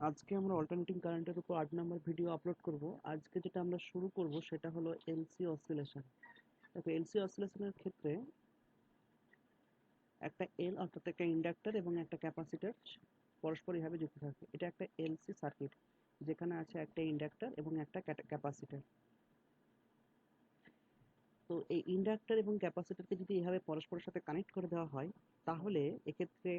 আজকে আমরা অল্টারনেটিং কারেন্টের উপর 8 নম্বর ভিডিও আপলোড করব। আজকে যেটা আমরা শুরু করব সেটা হলো এলসি অসিলেশন। দেখো, এলসি অসিলেশনের ক্ষেত্রে একটা এল অর্থাৎ একটা ইন্ডাক্টর এবং একটা ক্যাপাসিটর পরস্পরভাবে যুক্ত থাকে। এটা একটা এলসি সার্কিট যেখানে আছে একটা ইন্ডাক্টর এবং একটা ক্যাপাসিটর। তো এই ইন্ডাক্টর এবং ক্যাপাসিটরকে যদি এভাবে পরস্পরের সাথে কানেক্ট করে দেওয়া হয়, তাহলে এক্ষেত্রে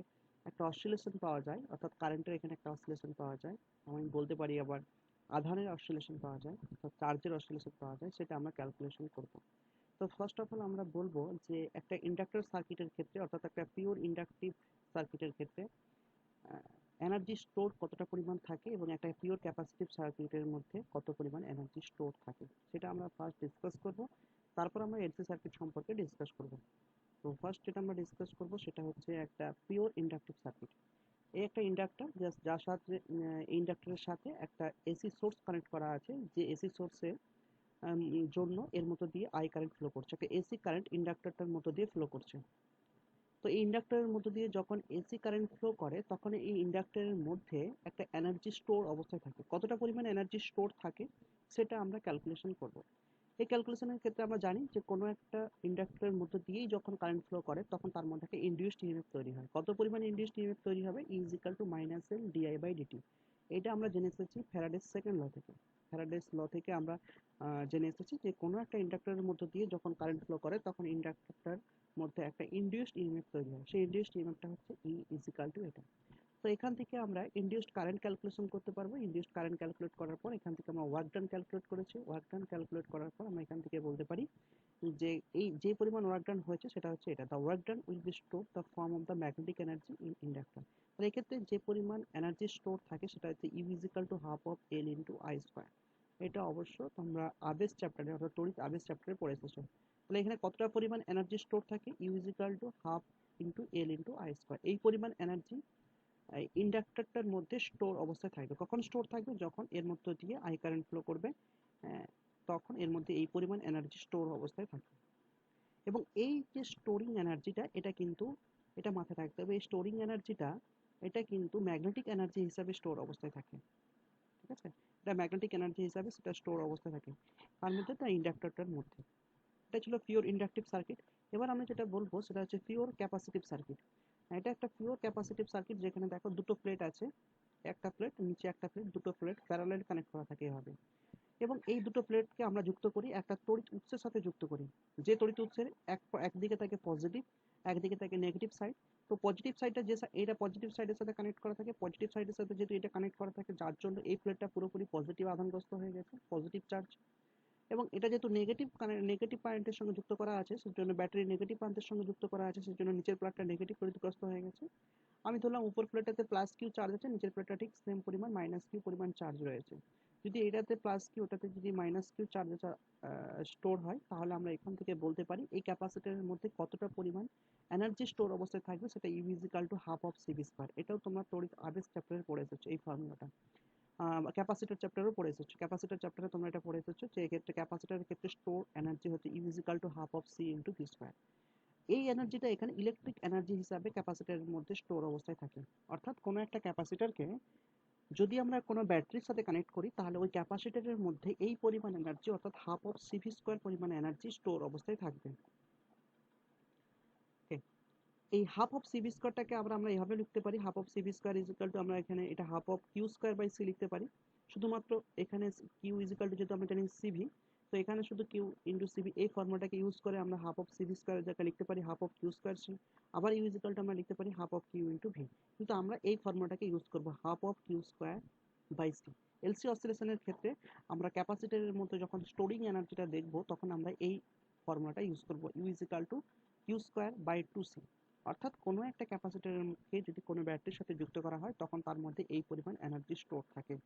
একটা অসিলেশন পাওয়া যায়, অর্থাৎ কারেন্টের এখানে একটা অসিলেশন পাওয়া যায়। আমি বলতে পারি আবার আধানের অসিলেশন পাওয়া যায়, অর্থাৎ চার্জের অসিলেশন পাওয়া যায়, সেটা আমরা ক্যালকুলেশন করব। তো ফার্স্ট অফ অল আমরা বলবো যে একটা ইন্ডাক্টর সার্কিটের ক্ষেত্রে, অর্থাৎ একটা পিওর ইন্ডাকটিভ সার্কিটের ক্ষেত্রে এনার্জি স্টোর কতটা পরিমাণ থাকে এবং একটা পিওর ক্যাপাসিটিভ সার্কিটের মধ্যে কত পরিমাণ এনার্জি স্টোর থাকে, সেটা আমরা ফার্স্ট ডিসকাস করব। তারপর আমরা এলসি সার্কিট সম্পর্কে ডিসকাস করব। তো ফার্স্ট যেটা আমরা ডিসকাস করব সেটা হচ্ছে একটা পিওর ইন্ডাকটিভ সার্কিট। এই একটা ইন্ডাক্টর, যার সাথে ইন্ডাক্টরের সাথে একটা এসি সোর্স কানেক্ট করা আছে, যে এসি সোর্সের জন্য এর মতো দিয়ে আই কারেন্ট ফ্লো করছে, একটা এসি কারেন্ট ইন্ডাক্টরটার মতো দিয়ে ফ্লো করছে। তো এই ইন্ডাক্টরের মধ্য দিয়ে যখন এসি কারেন্ট ফ্লো করে, তখন এই ইন্ডাক্টরের মধ্যে একটা এনার্জি স্টোর অবস্থায় থাকে। কতটা পরিমাণ এনার্জি স্টোর থাকে সেটা আমরা ক্যালকুলেশন করব। এই ক্যালকুলেশনের ক্ষেত্রে আমরা জানি যে কোনো একটা ইন্ডাক্টরের মধ্য দিয়েই যখন কারেন্ট ফ্লো করে, তখন তার মধ্যে একটা ইনডিউসড ইএমএফ তৈরি হয়। কত পরিমাণ ইনডিউসড ইএমএফ তৈরি হবে? E is equal to minus L dI by dt. এটা আমরা জেনে এসেছি ফ্যারাডেস সেকেন্ড ল থেকে। ফ্যারাডেস ল থেকে আমরা জেনে এসেছি যে কোনো একটা ইন্ডাক্টরের মধ্য দিয়ে যখন কারেন্ট ফ্লো করে, তখন ইন্ডাক্টরটার মধ্যে একটা ইনডিউসড ইএমএফ তৈরি হয়। সেই ইনডিউসড ইএমএফটা হচ্ছে ই ইজ ইকাল টু এটা। তো এখান থেকে আমরা ইনডিউসড কারেন্ট ক্যালকুলেশন করতে পারবো। ইনডিউসড কারেন্ট ক্যালকুলেট করার পর এখান থেকে আমরা ওয়ার্ক ডান ক্যালকুলেট করেছি। ওয়ার্ক ডান ক্যালকুলেট করার পর আমরা এখান থেকে বলতে পারি যে এই যে পরিমাণ ওয়ার্ক ডান হয়েছে সেটা হচ্ছে এটা, the work done will be store the form of the magnetic energy in inductor. তাহলে এক্ষেত্রে যে পরিমাণ এনার্জি স্টোর থাকে সেটা হচ্ছে U is equal to half of L into I square. এটা অবশ্য তোমরা আবেশ চ্যাপ্টারে, অর্থাৎ তড়িৎ আবেশ চ্যাপ্টারে পড়ে এসেছো। তাহলে এখানে কতটা পরিমাণ এনার্জি স্টোর থাকে? U is equal to half into L into I square. এই পরিমাণ এনার্জি ইন্ডাক্টরটার মধ্যে স্টোর অবস্থায় থাকবে। কখন স্টোর থাকবে? যখন এর মধ্য দিয়ে আই কারেন্ট ফ্লো করবে, আহ, তখন এর মধ্যে এই পরিমাণ এনার্জি স্টোর অবস্থায় থাকবে। এবং এই যে স্টোরিং এনার্জিটা, এটা কিন্তু, এটা মাথায় রাখতে হবে, এই স্টোরিং এনার্জিটা এটা কিন্তু ম্যাগনেটিক এনার্জি হিসাবে স্টোর অবস্থায় থাকে। ঠিক আছে? এটা ম্যাগনেটিক এনার্জি হিসাবে সেটা স্টোর অবস্থায় থাকে তার মধ্যে, তার ইন্ডাক্টরটার মধ্যে। এটা ছিল পিওর ইন্ডাকটিভ সার্কিট। এবার আমরা যেটা বলবো সেটা হচ্ছে পিওর ক্যাপাসিটিভ সার্কিট। এটা একটা পিওর ক্যাপাসিটিভ সার্কিট যেখানে দেখো দুটো প্লেট আছে, একটা প্লেট নিচে একটা প্লেট, দুটো প্লেট প্যারালাল কানেক্ট করা থাকে এভাবে। এবং এই দুটো প্লেটকে আমরা যুক্ত করি একটা তড়িৎ উৎসের সাথে যুক্ত করি, যে তড়িৎ উৎসের একদিকে থাকে পজিটিভ, একদিকে থাকে নেগেটিভ সাইড। তো পজিটিভ সাইডটা যে এটা পজিটিভ সাইডের সাথে কানেক্ট করা থাকে, পজিটিভ সাইডের সাথে যেহেতু এটা কানেক্ট করা থাকে, যার জন্য এই প্লেটটা পুরোপুরি পজিটিভ আধানগ্রস্ত হয়ে গেছে, পজিটিভ চার্জ। এবং এটা যেহেতু নেগেটিভ কারেন্টের সঙ্গে যুক্ত করা আছে, সেজন্য ব্যাটারি নেগেটিভ প্রান্তের সঙ্গে যুক্ত করা আছে, সেজন্য নিচের প্লেটটা নেগেটিভ তড়িৎগ্রস্ত হয়ে গেছে। আমি ধরলাম উপর প্লেটটাতে প্লাস কিউ চার্জ আছে, নিচের প্লেটটা ঠিক সেম পরিমাণ মাইনাস কিউ পরিমাণ চার্জ রয়েছে। যদি এটাতে প্লাস কিউ, ওটাতে যদি মাইনাস কিউ চার্জ স্টোর হয়, তাহলে আমরা এখান থেকে বলতে পারি এই ক্যাপাসিটরের মধ্যে কতটা পরিমাণ এনার্জি স্টোর অবস্থায় থাকবে, সেটা U is equal to half of CV square. এটাও তোমরা তড়িৎ আবেশ চ্যাপ্টারে পড়ে এসেছো এই ফর্মুলাটা। ক্যাপাসিটর চ্যাপ্টারও পড়ে এসেছো, ক্যাপাসিটর চ্যাপ্টারে তোমরা এটা পড়ে এসেছো যে এক্ষেত্রে ক্যাপাসিটরের ক্ষেত্রে স্টোর এনার্জি হচ্ছে U is equal to half of C into V square. এই এনার্জিটা এখানে ইলেকট্রিক এনার্জি হিসাবে ক্যাপাসিটরের মধ্যে স্টোর অবস্থায় থাকে। অর্থাৎ কোনো একটা ক্যাপাসিটরকে যদি আমরা কোনো ব্যাটারির সাথে কানেক্ট করি, তাহলে ওই ক্যাপাসিটরের মধ্যে এই পরিমাণ এনার্জি, অর্থাৎ হাফ অফ সিভি স্কোয়ার পরিমাণ এনার্জি স্টোর অবস্থায় থাকবে। ওকে, এই হাফ অফ সিভি স্কোয়ারটাকে আমরা এভাবে লিখতে পারি, half of CV square is equal to, আমরা এখানে এটা half of Q square by C লিখতে পারি। শুধুমাত্র এখানে কিউ ইজ ইকাল টু, যেহেতু আমরা জানি সিভি, তো এখানে শুধু কিউ ইন্টু সিভি এই ফর্মুলাটাকে ইউজ করে আমরা হাফ অফ সিভি স্কোয়ার যেটা লিখতে পারি half of Q square C. আবার ইউ ইজ ইকাল টু আমরা লিখতে পারি half of Q into V. কিন্তু আমরা এই ফর্মুলাটাকে ইউজ করবো half of Q square by C. LC অসিলেশনের ক্ষেত্রে আমরা ক্যাপাসিটরের মধ্যে যখন স্টোরিং এনার্জিটা দেখবো, তখন আমরা এই ফর্মুলাটা ইউজ করবো, U is equal to Q square by two C. অর্থাৎ কোনো একটা ক্যাপাসিটরকে যদি কোনো ব্যাটারির সাথে যুক্ত করা হয়, তখন তার মধ্যে এই পরিমাণ এনার্জি স্টোর থাকে।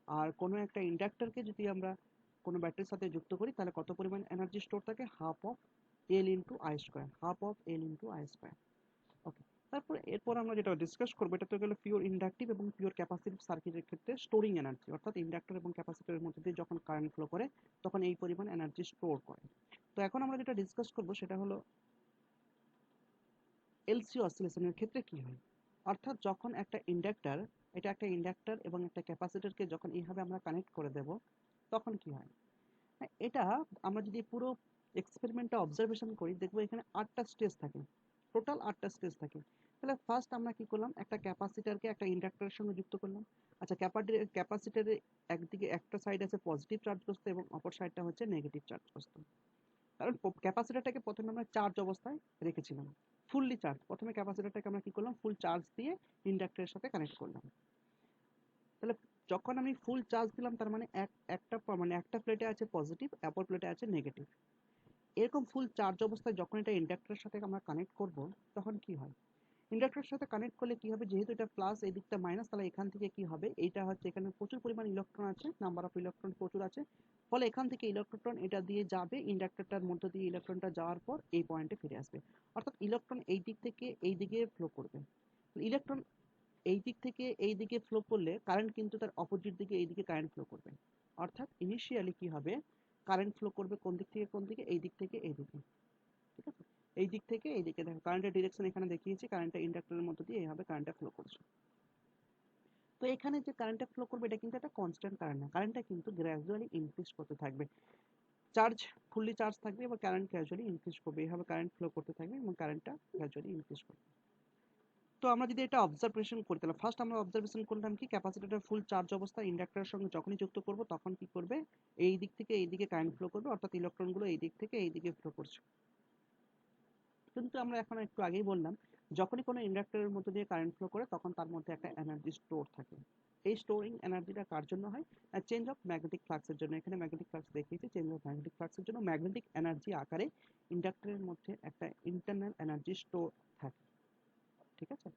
আর কোনো একটা ইন্ডাক্টরকে যদি আমরা কোনো ব্যাটারির সাথে যুক্ত করি, তাহলে কত পরিমাণ এনার্জি স্টোর থাকে? Half of L into I square, half of L into I square. Okay, তারপর এরপর আমরা যেটা ডিসকাস করবো, এটা তো গেলো পিওর ইন্ডাকটিভ এবং পিওর ক্যাপাসিটিভ সার্কিটের ক্ষেত্রে স্টোরিং এনার্জি, অর্থাৎ ইন্ডাক্টর এবং ক্যাপাসিটরের মধ্যে দিয়ে যখন কারেন্ট ফ্লো করে, তখন এই পরিমাণ এনার্জি স্টোর করে। তো এখন আমরা যেটা ডিসকাস করবো সেটা হলো এলসি অসিলেশনের ক্ষেত্রে কি হয়। অর্থাৎ যখন একটা ইন্ডাক্টর, এটা একটা ইন্ডাক্টর এবং একটা ক্যাপাসিটরকে যখন এইভাবে আমরা কানেক্ট করে দেব, তখন কি হয়? এটা আমরা যদি পুরো এক্সপেরিমেন্টটা অবজারভেশন করি, দেখবো এখানে 8টা স্টেজ থাকে, টোটাল 8টা স্টেজ থাকে। তাহলে ফার্স্ট আমরা কি করলাম, একটা ক্যাপাসিটরকে একটা ইন্ডাক্টরের সঙ্গে যুক্ত করলাম। আচ্ছা, ক্যাপাসিটরের একদিকে একটা সাইড আছে পজিটিভ চার্জগ্রস্ত এবং অপর সাইডটা হচ্ছে নেগেটিভ চার্জগ্রস্ত। কারণ ক্যাপাসিটরটাকে প্রথমে আমরা চার্জ অবস্থায় রেখেছিলাম, ফুললি চার্জ। প্রথমে ক্যাপাসিটরটাকে আমরা কি করলাম, ফুল চার্জ দিয়ে ইন্ডাক্টরের সাথে কানেক্ট করলাম। তাহলে যখন আমি ফুল চার্জ দিলাম, তার মানে একটা প্লেটে আছে পজিটিভ, অপর প্লেটে আছে নেগেটিভ। এরকম ফুল চার্জ অবস্থায় যখন এটা ইন্ডাক্টরের সাথে আমরা কানেক্ট করব, তখন কি হয়? ইন্ডাক্টরের সাথে কানেক্ট করলে কি হবে, যেহেতু এটা প্লাস এই দিকটা মাইনাস, তাহলে এখান থেকে কি হবে, এইটা হচ্ছে এখানে প্রচুর পরিমাণ ইলেকট্রন আছে, নাম্বার অফ ইলেকট্রন প্রচুর আছে। ফলে এখান থেকে ইলেকট্রন এটা দিয়ে যাবে, ইন্ডাক্টরটার মধ্য দিয়ে ইলেকট্রনটা যাওয়ার পর এই পয়েন্টে ফিরে আসবে। অর্থাৎ ইলেকট্রন এই দিক থেকে এই দিকে ফ্লো করবে। ইলেকট্রন এই দিক থেকে এই দিকে ফ্লো করলে কারেন্ট কিন্তু তার অপোজিট দিকে এই দিকে কারেন্ট ফ্লো করবে। অর্থাৎ ইনিশিয়ালি কি হবে, কারেন্ট ফ্লো করবে কোন দিক থেকে কোন দিকে, এই দিক থেকে এই দিকে। ঠিক আছে, এই দিক থেকে এই দিকে। দেখো কারেন্টের ডিরেকশন এখানে দেখিয়েছি, কারেন্টটা ইন্ডাক্টরের মধ্য দিয়ে এইভাবে কারেন্টটা ফ্লো করছে। তো এখানে যে কারেন্টটা ফ্লো করবে, এটা কিন্তু একটা কনস্ট্যান্ট কারেন্ট না, কারেন্টটা কিন্তু গ্র্যাজুয়ালি ইনক্রিজ করতে থাকবে। চার্জ ফুললি চার্জ থাকবে এবং কারেন্ট গ্র্যাজুয়ালি ইনক্রিজ করবে, এইভাবে কারেন্ট ফ্লো করতে থাকবে এবং কারেন্টটা গ্র্যাজুয়ালি ইনক্রিজ করবে। তো আমরা যদি এটা অবজারভেশন করি, তাহলে ফার্স্ট আমরা অবজারভেশন করলাম কি, ক্যাপাসিটরটা ফুল চার্জ অবস্থায় ইন্ডাক্টরের সঙ্গে যখনই যুক্ত করব, তখন কি করবে, এই দিক থেকে এই দিকে কারেন্ট ফ্লো করবে, অর্থাৎ ইলেকট্রনগুলো এই দিক থেকে এই দিকে ফ্লো করছে। কিন্তু আমরা এখন একটু আগেই বললাম, যখনই কোনো ইন্ডাক্টরের মধ্যে দিয়ে কারেন্ট ফ্লো করে, তখন তার মধ্যে একটা এনার্জি স্টোর থাকে। এই স্টোরিং এনার্জিটা কার জন্য হয়? চেঞ্জ অফ ম্যাগনেটিক ফ্লাক্সের জন্য। এখানে ম্যাগনেটিক ফ্লাক্স দেখিয়েছি, চেঞ্জ অফ ম্যাগনেটিক ফ্লাক্সের জন্য ম্যাগনেটিক এনার্জি আকারে ইন্ডাক্টরের মধ্যে একটা ইন্টারনাল এনার্জি স্টোর থাকে। ঠিক আছে,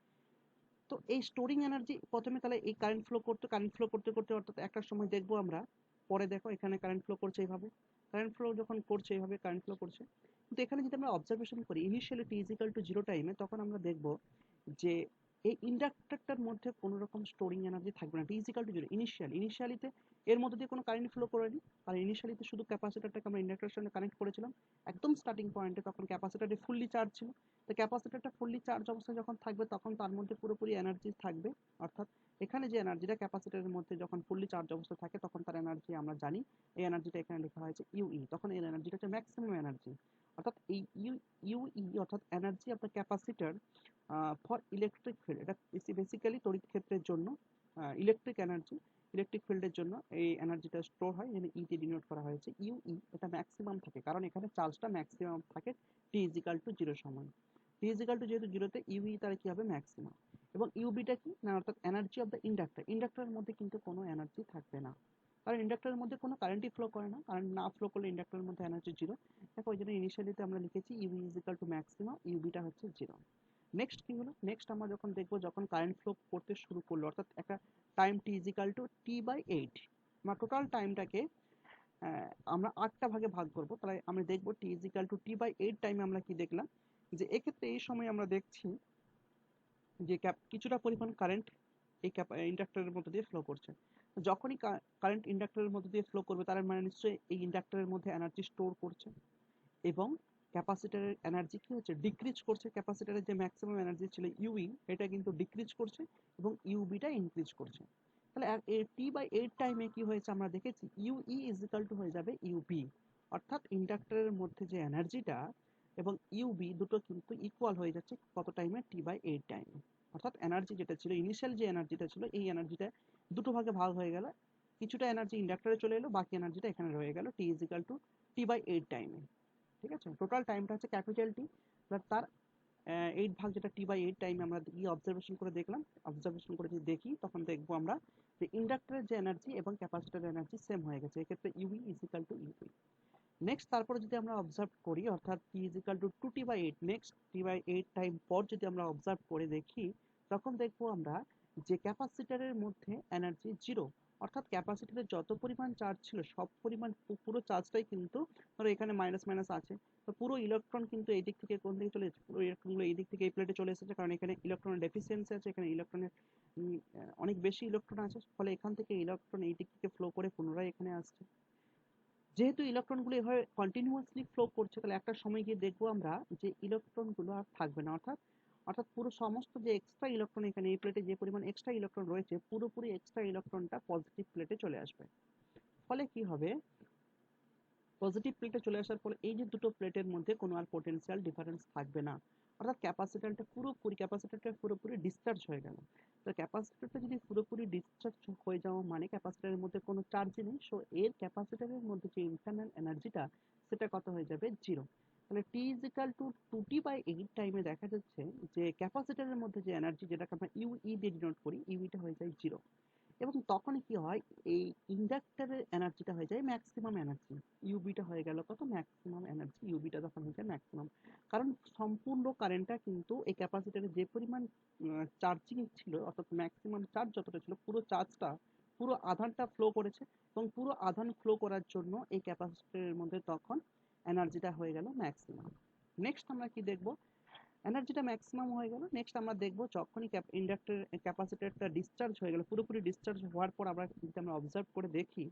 তো এই স্টোরিং এনার্জি প্রথমে, তাহলে এই কারেন্ট ফ্লো করতে করতে অর্থাৎ একটা সময় দেখবো আমরা, পরে দেখো এখানে কারেন্ট ফ্লো করছে এইভাবে, কারেন্ট ফ্লো যখন করছে এইভাবে কারেন্ট ফ্লো করছে। কিন্তু এখানে যদি আমরা অবজারভেশন করি, initially T is equal to zero টাইমে, তখন আমরা দেখবো যে এই ইন্ডাক্টরটার মধ্যে কোনো রকম স্টোরিং এনার্জি থাকবে না। টি ইজ ইকাল টু জিরো ইনিশিয়ালিতে এর মধ্যে দিয়ে কোনো কারেন্ট ফ্লো করেনি। আর ইনিশিয়ালিতে শুধু ক্যাপাসিটরটাকে আমরা ইন্ডাক্টরের সঙ্গে কানেক্ট করেছিলাম একদম স্টার্টিং পয়েন্টে, তখন ক্যাপাসিটরটি ফুললি চার্জ ছিল। তো ক্যাপাসিটরটা ফুললি চার্জ অবস্থায় যখন থাকবে, তখন তার মধ্যে পুরোপুরি এনার্জি থাকবে। অর্থাৎ এখানে যে এনার্জিটা ক্যাপাসিটরের মধ্যে যখন ফুললি চার্জ অবস্থায় থাকে, তখন তার এনার্জি আমরা জানি, এই এনার্জিটা এখানে লেখা হয়েছে ইউই। তখন এই এনার্জিটা হচ্ছে ম্যাক্সিমাম এনার্জি। অর্থাৎ এই ইউই অর্থাৎ energy of the capacitor for electric field, এটা বেসিক্যালি তড়িৎ ক্ষেত্রের জন্য, ইলেকট্রিক এনার্জি, ইলেকট্রিক ফিল্ডের জন্য এই এনার্জিটা স্টোর হয়, এখানে ই তে ডিনোট করা হয়েছে ইউই। এটা ম্যাক্সিমাম থাকে, কারণ এখানে চার্জটা ম্যাক্সিমাম থাকে টি ইজ ইকাল টু জিরো সময়। টি ইজ ইকাল টু যেহেতু জিরোতে, ইউই তার কি হবে, ম্যাক্সিমাম। এবং ইউবিটা কি না, অর্থাৎ এনার্জি অফ দ্য ইন্ডাক্টর। ইন্ডাক্টরের মধ্যে কিন্তু কোনো এনার্জি থাকবে না, কারণ ইন্ডাক্টরের মধ্যে কোনো কারেন্টই ফ্লো করে না, কারেন্ট না ফ্লো করলে ইন্ডাক্টরের মধ্যে এনার্জি জিরো। দেখো ওই জন্য ইনিশিয়ালিতে আমরা লিখেছি UE is equal to maximum, ইউবিটা হচ্ছে জিরো। নেক্সট কি হলো, নেক্সট আমরা যখন দেখবো যখন কারেন্ট ফ্লো করতে শুরু করলো, অর্থাৎ একটা time T is equal to টি/8, আমরা টোটাল টাইমটাকে আমরা 8টা ভাগে ভাগ করব। তাহলে আমরা দেখবো টি ইজ ইকাল টু টি/8 টাইমে আমরা কি দেখলাম, যে এক্ষেত্রে এই সময় আমরা দেখছি যে কিছুটা পরিমাণ কারেন্ট এই ইন্ডাক্টরের মধ্যে দিয়ে ফ্লো করছে। যখনই কারেন্ট ইন্ডাক্টরের মধ্যে দিয়ে ফ্লো করবে, তার মানে নিশ্চয়ই এই ইন্ডাক্টরের মধ্যে এনার্জি স্টোর করছে। এবং ক্যাপাসিটরের এনার্জি কি হচ্ছে, ডিক্রিজ করছে। ক্যাপাসিটরের যে ম্যাক্সিমাম এনার্জি ছিল ইউই, এটা কিন্তু ডিক্রিজ করছে এবং ইউবিটা ইনক্রিজ করছে। তাহলে এই টি/8 টাইমে কি হয়েছে আমরা দেখেছি, ইউই ইজ ইকাল টু হয়ে যাবে ইউবি। অর্থাৎ ইন্ডাক্টরের মধ্যে যে এনার্জিটা এবং ইউবি দুটো কিন্তু ইকুয়াল হয়ে যাচ্ছে কত টাইমে, টি/8 টাইমে। অর্থাৎ এনার্জি যেটা ছিল, ইনিশিয়াল যে এনার্জিটা ছিল, এই এনার্জিটা দুটো ভাগে ভাগ হয়ে গেল। কিছুটা এনার্জি ইন্ডাক্টরে চলে এলো, বাকি এনার্জিটা এখানে রয়ে গেল টি ইজ ইকাল টু টি/8 টাইমে। ঠিক আছে, টোটাল টাইমটা হচ্ছে ক্যাপিটাল টি, তার 8 ভাগ, যেটা টি/8 টাইমে আমরা অবজারভেশন করে দেখলাম। অবজারভেশন করে যদি দেখি, তখন দেখবো আমরা যে ইন্ডাক্টরের যে এনার্জি এবং ক্যাপাসিটরের এনার্জি সেম হয়ে গেছে, এক্ষেত্রে UE is equal to UP. Next তারপরে যদি আমরা অবজার্ভ করি, অর্থাৎ T is equal to 2t/8, next টি/8 টাইম পর যদি আমরা অবজার্ভ করে দেখি, তখন দেখবো আমরা যে ক্যাপাসিটরের মধ্যে এনার্জি জিরো। অর্থাৎ ক্যাপাসিটরের যত পরিমাণ চার্জ ছিল, সব পরিমাণ পুরো চার্জটাই কিন্তু, ধরো এখানে মাইনাস মাইনাস আছে, তো পুরো ইলেকট্রন কিন্তু এই দিক থেকে কোন দিকে চলে এসেছে, পুরো ইলেকট্রনগুলো এই দিক থেকে এই প্লেটে চলে এসেছে, কারণ এখানে ইলেকট্রনের ডেফিসিয়েন্সি আছে, এখানে ইলেকট্রনের অনেক বেশি ইলেকট্রন আছে। ফলে এখান থেকে ইলেকট্রন এই দিক থেকে ফ্লো করে পুনরায় এখানে আসছে। যেহেতু ইলেকট্রনগুলো এভাবে কন্টিনিউয়াসলি ফ্লো করছে, তাহলে একটা সময় গিয়ে দেখবো আমরা যে ইলেকট্রনগুলো আর থাকবে না। অর্থাৎ অর্থাৎ পুরো সমস্ত যে এক্সট্রা ইলেকট্রন এখানে এই প্লেটে যে পরিমাণ এক্সট্রা ইলেকট্রন রয়েছে পুরোপুরি এক্সট্রা ইলেকট্রনটা পজিটিভ প্লেটে চলে আসবে। ফলে কি হবে, পজিটিভ প্লেটে চলে আসার ফলে এই যে দুটো প্লেটের মধ্যে কোনো আর পোটেনশিয়াল ডিফারেন্স থাকবে না, অর্থাৎ ক্যাপাসিটরটা পুরোপুরি ডিসচার্জ হয়ে গেল। তো ক্যাপাসিটরটা যদি পুরোপুরি ডিসচার্জ হয়ে যাওয়া মানে ক্যাপাসিটরের মধ্যে কোনো চার্জই নেই, সো এর ক্যাপাসিটরের মধ্যে যে ইন্টারনাল এনার্জিটা সেটা কত হয়ে যাবে, জিরো। তাহলে টি ইজ ইকাল টু 2t/8 টাইমে দেখা যাচ্ছে যে ক্যাপাসিটরের মধ্যে যে এনার্জি, যেটাকে আমরা ইউই দিয়ে ডিনোট করি, ইউইটা হয়ে যায় জিরো। এবং তখনই কি হয়, এই ইন্ডাক্টরের এনার্জিটা হয়ে যায় ম্যাক্সিমাম এনার্জি, ইউবিটা হয়ে গেল কত, ম্যাক্সিমাম এনার্জি, ইউবিটা তখন হয়ে যায় ম্যাক্সিমাম। কারণ সম্পূর্ণ কারেন্টটা কিন্তু এই ক্যাপাসিটরে যে পরিমাণ চার্জিং ছিল, অর্থাৎ ম্যাক্সিমাম চার্জ যতটা ছিল পুরো চার্জটা, পুরো আধানটা ফ্লো করেছে, এবং পুরো আধান ফ্লো করার জন্য এই ক্যাপাসিটরের মধ্যে তখন এনার্জিটা হয়ে গেল ম্যাক্সিমাম। নেক্সট আমরা কি দেখব, এনার্জিটা ম্যাক্সিমাম হয়ে গেল, নেক্সট আমরা দেখব যখনই ইন্ডাক্টর ক্যাপাসিটরটা ডিসচার্জ হয়ে গেল, পুরোপুরি ডিসচার্জ হওয়ার পর আমরা যদি আমরা অবজার্ভ করে দেখি,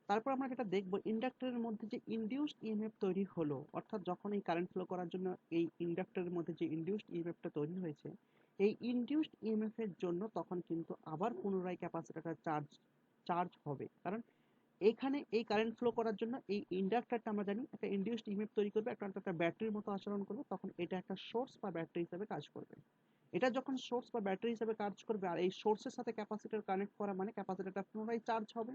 তারপর আমরা যেটা দেখব ইন্ডাক্টরের মধ্যে যে ইনডিউসড ইএমএফ তৈরি হলো, অর্থাৎ যখন এই কারেন্ট ফ্লো করার জন্য এই ইন্ডাক্টরের মধ্যে যে ইনডিউসড ইএমএফটা তৈরি হয়েছে, এই ইনডিউসড ইএমএফ এর জন্য তখন কিন্তু আবার পুনরায় ক্যাপাসিটরটা চার্জ চার্জ হবে। কারণ এখানে এই কারেন্ট ফ্লো করার জন্য এই ইন্ডাক্টরটা আমরা জানি একটা ইনডিউসড ইএমএফ তৈরি করবে, একটা ব্যাটারির মতো আচরণ করবে, তখন এটা একটা সোর্স বা ব্যাটারি হিসেবে কাজ করবে। এটা যখন সোর্স বা ব্যাটারি হিসেবে কাজ করবে আর এই সোর্সের সাথে ক্যাপাসিটর কানেক্ট করা মানে ক্যাপাসিটরটা পুনরায় চার্জ হবে।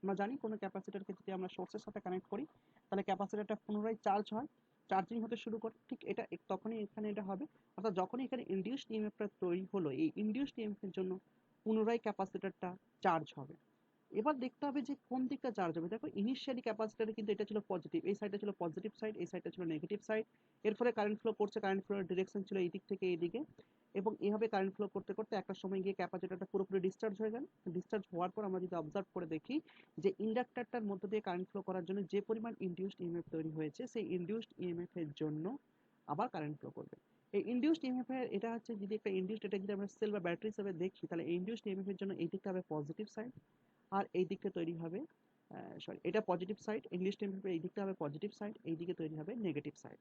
আমরা জানি কোনো ক্যাপাসিটরকে যদি আমরা সোর্সের সাথে কানেক্ট করি তাহলে ক্যাপাসিটরটা পুনরায় চার্জ হয়, চার্জিং হতে শুরু করে, ঠিক এটা তখনই এখানে এটা হবে। অর্থাৎ যখনই এখানে ইনডিউসড ইএমএফটা তৈরি হলো, এই ইনডিউসড ইএমএফ এর জন্য পুনরায় ক্যাপাসিটরটা চার্জ হবে। এবার দেখতে হবে যে কোন দিকটা চার্জ হবে। দেখো ইনিশিয়ালি ক্যাপাসিটরে কিন্তু এটা ছিল পজিটিভ, এই সাইডটা ছিল পজিটিভ সাইড, এই সাইডটা ছিল নেগেটিভ সাইড। এর ফলে কারেন্ট ফ্লো করছে, কারেন্ট ফ্লোর ডিরেকশন ছিল এই দিক থেকে এই দিকে, এবং এইভাবে কারেন্ট ফ্লো করতে করতে একটা সময় গিয়ে ক্যাপাসিটরটা পুরোপুরি ডিসচার্জ হয়ে গেল। ডিসচার্জ হওয়ার পর আমরা যদি অবজার্ভ করে দেখি যে ইন্ডাক্টরটার মধ্য দিয়ে কারেন্ট ফ্লো করার জন্য যে পরিমাণ ইনডিউসড ইএমএফ তৈরি হয়েছে, সেই ইনডিউসড ইএমএফ এর জন্য আবার কারেন্ট ফ্লো করবে। এই ইনডিউসড ইএমএফ এর এটা হচ্ছে, যদি একটা ইনডিউসড, এটা যদি আমরা সেল বা ব্যাটারি হিসেবে দেখি, তাহলে ইনডিউসড ইএমএফ এর জন্য এই দিকটা হবে পজিটিভ সাইড, আর এই দিকটা তৈরি হবে, সরি এটা পজিটিভ সাইড, ইংলিশ টেম্পের এই দিকটা হবে পজিটিভ সাইড, এই দিকে তৈরি হবে নেগেটিভ সাইড।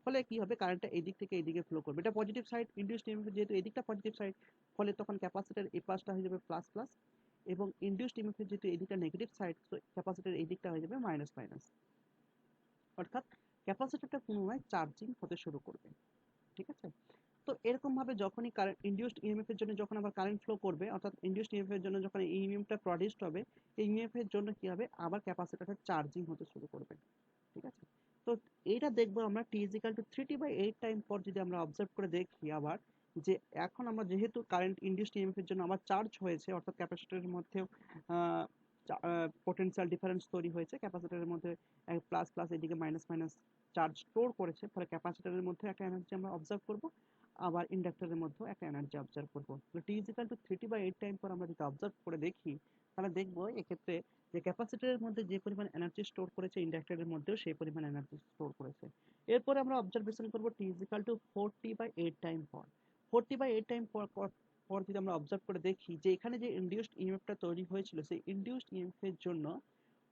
ফলে কি হবে, কারেন্টটা এই দিক থেকে এই দিকে ফ্লো করবে, এটা পজিটিভ সাইড, ইনডিউসড ইএমএফ যেহেতু এই দিকটা পজিটিভ সাইড, ফলে তখন ক্যাপাসিটর এই পাশটা হয়ে যাবে প্লাস প্লাস, এবং ইনডিউসড ইএমএফ যেহেতু এই দিকটা নেগেটিভ সাইড, তো ক্যাপাসিটর এই দিকটা হয়ে যাবে মাইনাস মাইনাস, অর্থাৎ ক্যাপাসিটরটা পুনরায় চার্জিং হতে শুরু করবে। ঠিক আছে, তো এরকম ভাবে যখনই কারেন্ট ইনডিউসড ইএমএফ এর জন্য যখন আবার কারেন্ট ফ্লো করবে, অর্থাৎ ইনডিউসড ইএমএফ এর জন্য যখন ইএমএফটা প্রডিউসড হবে, এই ইএমএফ এর জন্য কি হবে, আবার ক্যাপাসিটরটা চার্জিং হতে শুরু করবে। ঠিক আছে, তো এইটা দেখবো আমরা T is equal to 3t/8 time পর যদি আমরা অবজার্ভ করে দেখি আবার, যে এখন আমরা যেহেতু কারেন্ট ইনডিউসড ইএমএফ এর জন্য আবার চার্জ হয়েছে, অর্থাৎ ক্যাপাসিটরের মধ্যেও পোটেনশিয়াল ডিফারেন্স তৈরি হয়েছে, ক্যাপাসিটরের মধ্যে প্লাস প্লাস এদিকে মাইনাস মাইনাস চার্জ স্টোর করেছে, ফলে ক্যাপাসিটরের মধ্যে একটা এনার্জি আমরা অবজার্ভ করব, আবার ইন্ডাক্টরের মধ্যেও একটা এনার্জি অবজার্ভ করবো। T is equal to 3t/8 time পর আমরা যদি অবজার্ভ করে দেখি, তাহলে দেখবো এক্ষেত্রে যে ক্যাপাসিটরের মধ্যে যে পরিমাণ এনার্জি স্টোর করেছে ইন্ডাক্টরের মধ্যেও সেই পরিমাণ এনার্জি স্টোর করেছে। এরপরে আমরা অবজারভেশন করবো T is equal to 4t/8 time পর। 4t/8 টাইম পর পর পর যদি আমরা অবজার্ভ করে দেখি যে এখানে যে ইনডিউসড ইএমএফটা তৈরি হয়েছিল, সেই ইনডিউসড ইএমএফ এর জন্য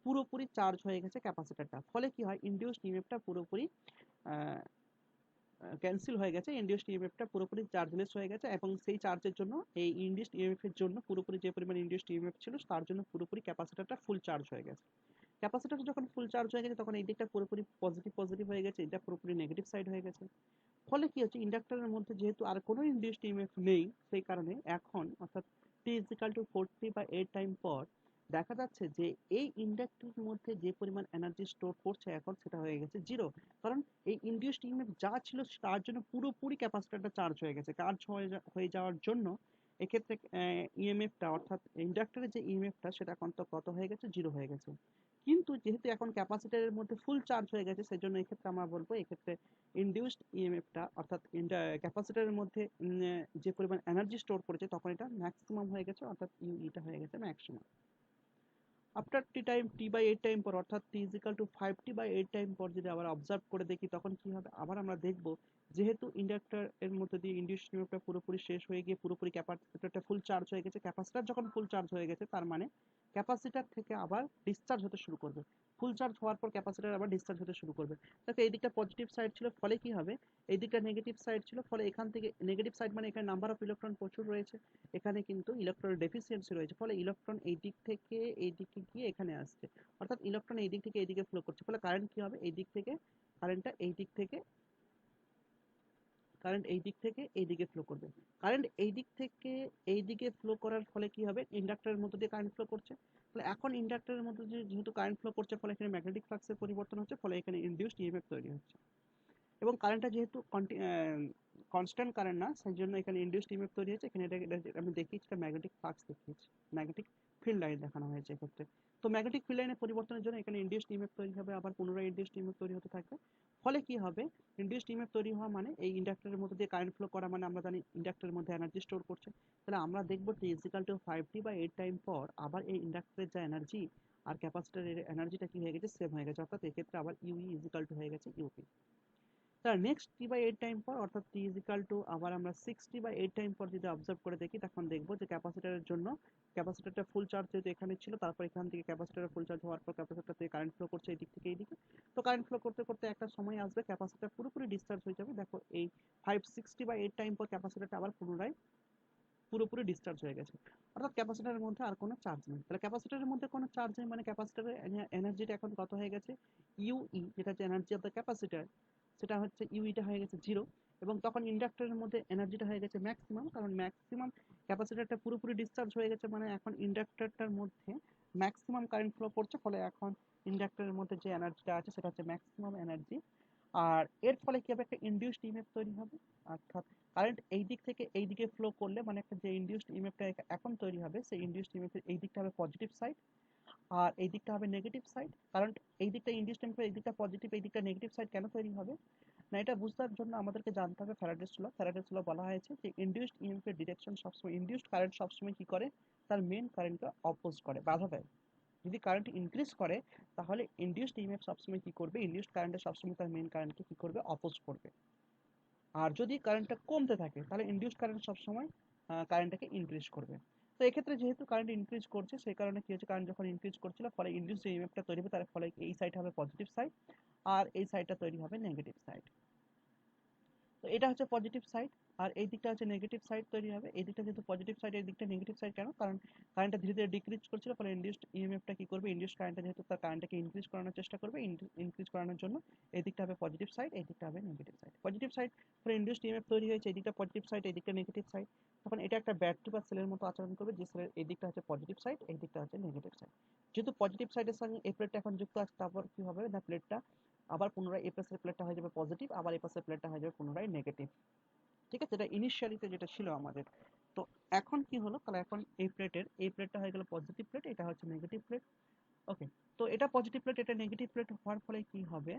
পুরোপুরি চার্জ হয়ে গেছে ক্যাপাসিটরটা, ফলে কি হয়, ইনডিউসড ইএমএফটা পুরোপুরি ক্যান্সেল হয়ে গেছে, ইনডিউসড ইএমএফটা পুরোপুরি চার্জলেস হয়ে গেছে, এবং সেই চার্জের জন্য এই ইনডিউসড ইএমএফ এর জন্য পুরোপুরি যে পরিমাণ ইনডিউসড ইএমএফ ছিল তার জন্য পুরোপুরি ক্যাপাসিটরটা ফুল চার্জ হয়ে গেছে। ক্যাপাসিটর যখন ফুল চার্জ হয়ে গেছে তখন এই দিকটা পুরোপুরি পজিটিভ পজিটিভ হয়ে গেছে, এটা পুরোপুরি নেগেটিভ সাইড হয়ে গেছে। ফলে কি হচ্ছে, ইন্ডাক্টরের মধ্যে যেহেতু আর কোনো ইনডিউসড ইএমএফ নেই, সেই কারণে এখন অর্থাৎ T is equal to 4t/8 time পর দেখা যাচ্ছে যে এই ইন্ডাক্টরের মধ্যে যে পরিমাণ এনার্জি স্টোর করছে এখন সেটা হয়ে গেছে জিরো। কারণ এই ইনডিউসড ইএমএফ যা ছিল তার জন্য পুরোপুরি ক্যাপাসিটরটা চার্জ হয়ে গেছে, চার্জ হয়ে যাওয়ার জন্য এক্ষেত্রে ইএমএফটা, অর্থাৎ ইন্ডাক্টরের যে ইএমএফটা সেটা এখন তো কত হয়ে গেছে, জিরো হয়ে গেছে। কিন্তু যেহেতু এখন ক্যাপাসিটরের মধ্যে ফুল চার্জ হয়ে গেছে, সেজন্য এক্ষেত্রে আমরা বলবো এক্ষেত্রে ইনডিউসড ইএমএফটা, অর্থাৎ ক্যাপাসিটরের মধ্যে যে পরিমাণ এনার্জি স্টোর করেছে তখন এটা ম্যাক্সিমাম হয়ে গেছে, অর্থাৎ ইউইটা হয়ে গেছে ম্যাক্সিমাম। আফটার t/8 টাইম পর, অর্থাৎ t is equal two 5t/8 time পর যদি আবার অবজার্ভ করে দেখি তখন কি হবে, আবার আমরা দেখব যেহেতু ইন্ডাক্টর এর মধ্যে দিয়ে ইনডিউসড ইএমএফটা পুরোপুরি শেষ হয়ে গিয়ে পুরোপুরি ক্যাপাসিটরটা ফুল চার্জ হয়ে গেছে, ক্যাপাসিটর যখন ফুল চার্জ হয়ে গেছে তার মানে ক্যাপাসিটর থেকে আবার ডিসচার্জ হতে শুরু করবে। ফুল চার্জ হওয়ার পর ক্যাপাসিটর আবার ডিসচার্জ হতে শুরু করবে। দেখো এই দিকটা পজিটিভ সাইড ছিল, ফলে কি হবে, এই দিকটা নেগেটিভ সাইড ছিল, ফলে এখান থেকে নেগেটিভ সাইড মানে এখানে নাম্বার অফ ইলেকট্রন প্রচুর রয়েছে, এখানে কিন্তু ইলেকট্রন ডেফিসিয়েন্সি রয়েছে, ফলে ইলেকট্রন এই দিক থেকে এই দিকে গিয়ে এখানে আসছে, অর্থাৎ ইলেকট্রন এই দিক থেকে এই দিকে ফ্লো করছে, ফলে কারেন্ট কি হবে, এই দিক থেকে কারেন্টটা এই দিক থেকে কারেন্ট এই দিক থেকে এই দিকে ফ্লো করবে। কারেন্ট এই দিক থেকে এই দিকে ফ্লো করার ফলে কি হবে, ইন্ডাক্টরের মধ্যে দিয়ে কারেন্ট ফ্লো করছে, ফলে এখন ইন্ডাক্টরের মধ্যে দিয়ে যেহেতু কারেন্ট ফ্লো করছে, ফলে এখানে ম্যাগনেটিক ফ্লাক্সের পরিবর্তন হচ্ছে, ফলে এখানে ইনডিউসড ইএমএফ তৈরি হচ্ছে। এবং কারেন্টটা যেহেতু কনস্ট্যান্ট কারেন্ট না, সেই জন্য এখানে ইনডিউসড ইএমএফ তৈরি হয়েছে। এখানে আমি দেখিয়েছি, এটা ম্যাগনেটিক ফ্লাক্স দেখিয়েছি, ম্যাগনেটিক ফিল্ড লাইন দেখানো হয়েছে এক্ষেত্রে। তো ম্যাগনেটিক ফিল্ড লাইনের পরিবর্তনের জন্য এখানে ইনডিউসড ইএমএফ তৈরি হবে, আবার পুনরায় ইনডিউসড ইএমএফ তৈরি হতে থাকবে। ফলে কি হবে, ইনডিউসড ইএমএফ তৈরি হওয়া মানে এই ইন্ডাক্টরের মধ্যে দিয়ে কারেন্ট ফ্লো করা, মানে আমরা জানি ইন্ডাক্টরের মধ্যে এনার্জি স্টোর করছে। তাহলে আমরা দেখবো টি ইজিক্যাল টু 5t/8 টাইম পর আবার এই ইন্ডাক্টরের যা এনার্জি আর ক্যাপাসিটরের এনার্জিটা কি হয়ে গেছে, সেম হয়ে গেছে, অর্থাৎ এক্ষেত্রে আবার ইউই ইজিক্যাল টু হয়ে গেছে ইউপি। তার নেক্সট t/8 টাইম পর, অর্থাৎ t is equal to আবার আমরা 6t/8 টাইম পর যদি অবজার্ভ করে দেখি, তখন দেখবো যে ক্যাপাসিটরের জন্য ক্যাপাসিটরটা ফুল চার্জ যেহেতু এখানে ছিল, তারপর এখান থেকে ক্যাপাসিটর ফুল চার্জ হওয়ার পর ক্যাপাসিটর থেকে কারেন্ট ফ্লো করছে এই দিক থেকে এইদিকে। তো কারেন্ট ফ্লো করতে করতে একটা সময় আসবে ক্যাপাসিটর পুরোপুরি ডিসচার্জ হয়ে যাবে। দেখো এই 560/8 টাইম পর ক্যাপাসিটরটা আবার পুনরায় পুরোপুরি ডিসচার্জ হয়ে গেছে, অর্থাৎ ক্যাপাসিটরের মধ্যে আর কোনো চার্জ নেই। তাহলে ক্যাপাসিটরের মধ্যে কোনো চার্জ নেই মানে ক্যাপাসিটরের এনার্জিটা এখন কত হয়ে গেছে, ইউই, যেটা হচ্ছে এনার্জি অফ দ্য ক্যাপাসিটর, সেটা হচ্ছে ইউইটা হয়ে গেছে 0। এবং তখন ইন্ডাক্টরের মধ্যে এনার্জিটা হয়ে গেছে ম্যাক্সিমাম, কারণ ম্যাক্সিমাম ক্যাপাসিটরটা পুরোপুরি ডিসচার্জ হয়ে গেছে, মানে এখন ইন্ডাক্টরটার মধ্যে ম্যাক্সিমাম কারেন্ট ফ্লো করছে, ফলে এখন ইন্ডাক্টরের মধ্যে যে এনার্জিটা আছে সেটা হচ্ছে ম্যাক্সিমাম এনার্জি। আর এর ফলে কি হবে, একটা ইনডিউসড ইএমএফ তৈরি হবে, অর্থাৎ কারেন্ট এই দিক থেকে এই দিকে ফ্লো করলে মানে একটা যে ইনডিউসড ইএমএফটা এখন তৈরি হবে, সেই ইনডিউসড ইএমএফ এর এই দিকটা হবে পজিটিভ সাইড আর এই দিকটা হবে নেগেটিভ সাইড। কারণ এই দিকটা ইনডিউসড ইএমএফ, এই দিকটা পজিটিভ, এই দিকটা নেগেটিভ সাইড কেন তৈরি হবে না, এটা বুঝবার জন্য আমাদেরকে জানতে হবে ফ্যারাডেস ল। ফ্যারাডেস ল বলা হয়েছে যে ইনডিউসড ইএমএফ এর ডিরেকশন সবসময়, ইনডিউসড কারেন্ট সবসময় কি করে, তার মেন কারেন্টকে অপোজ করে, বাধা দেয়। যদি কারেন্ট ইনক্রিজ করে তাহলে ইনডিউসড ইএমএফ সবসময় কি করবে, ইনডিউসড কারেন্টে সবসময় তার মেন কারেন্টকে কি করবে, অপোজ করবে। আর যদি কারেন্টটা কমতে থাকে তাহলে ইনডিউসড কারেন্ট সবসময় কারেন্টটাকে ইনক্রিজ করবে। তো এক্ষেত্রে যেহেতু কারেন্ট ইনক্রিজ করছে, সেই কারণে কি হচ্ছে, কারেন্ট যখন ইনক্রিজ করছিল ফলে ইনডিউসড যে ইএমএফটা তৈরি হবে, তার ফলে এই সাইড হবে পজিটিভ সাইড আর এই সাইডটা তৈরি হবে নেগেটিভ সাইড। তো এটা হচ্ছে পজিটিভ সাইড, আর এই দিকটা হচ্ছে নেগেটিভ সাইড তৈরি হবে। এই দিকটা যেহেতু পজিটিভ সাইড, এই দিকটা নেগেটিভ সাইড কেন, কারণ কারেন্টটা ধীরে ধীরে ডিক্রিজ করছিল, ফলে ইনডিউসড ইএমএফটা কি করবে, ইনডিউসড কারেন্টটা যেহেতু তার কারেন্টটাকে ইনক্রিজ করানোর চেষ্টা করবে, ইনক্রিজ করানোর জন্য এই দিকটা হবে পজিটিভ সাইড, এই দিকটা হবে নেগেটিভ সাইড। পজিটিভ সাইড ফলে ইনডিউসড ইএমএফ তৈরি হয়েছে, এই দিকটা পজিটিভ সাইড, এই দিকটা নেগেটিভ সাইড। তখন এটা একটা ব্যাটারি বা সেলের মতো আচরণ করবে, যে সেলের এই দিকটা হচ্ছে পজিটিভ সাইড, এই দিকটা হচ্ছে নেগেটিভ সাইড। যেহেতু পজিটিভ সাইডের সঙ্গে এই প্লেটটা এখন যুক্ত আছে, তারপর কি হবে না, প্লেটটা আবার পুনরায় এই পাশের প্লেটটা হয়ে যাবে পজিটিভ, আবার এই পাশের প্লেটটা হয়ে যাবে পুনরায় নেগেটিভ। ঠিক আছে, এটা ইনিশিয়ালিতে যেটা ছিল আমাদের। তো এখন কি হলো, তাহলে এখন এই প্লেটটা হয়ে গেল পজিটিভ প্লেট, এটা হচ্ছে নেগেটিভ প্লেট। ওকে, তো এটা পজিটিভ প্লেট, এটা নেগেটিভ প্লেট হওয়ার ফলে কি হবে,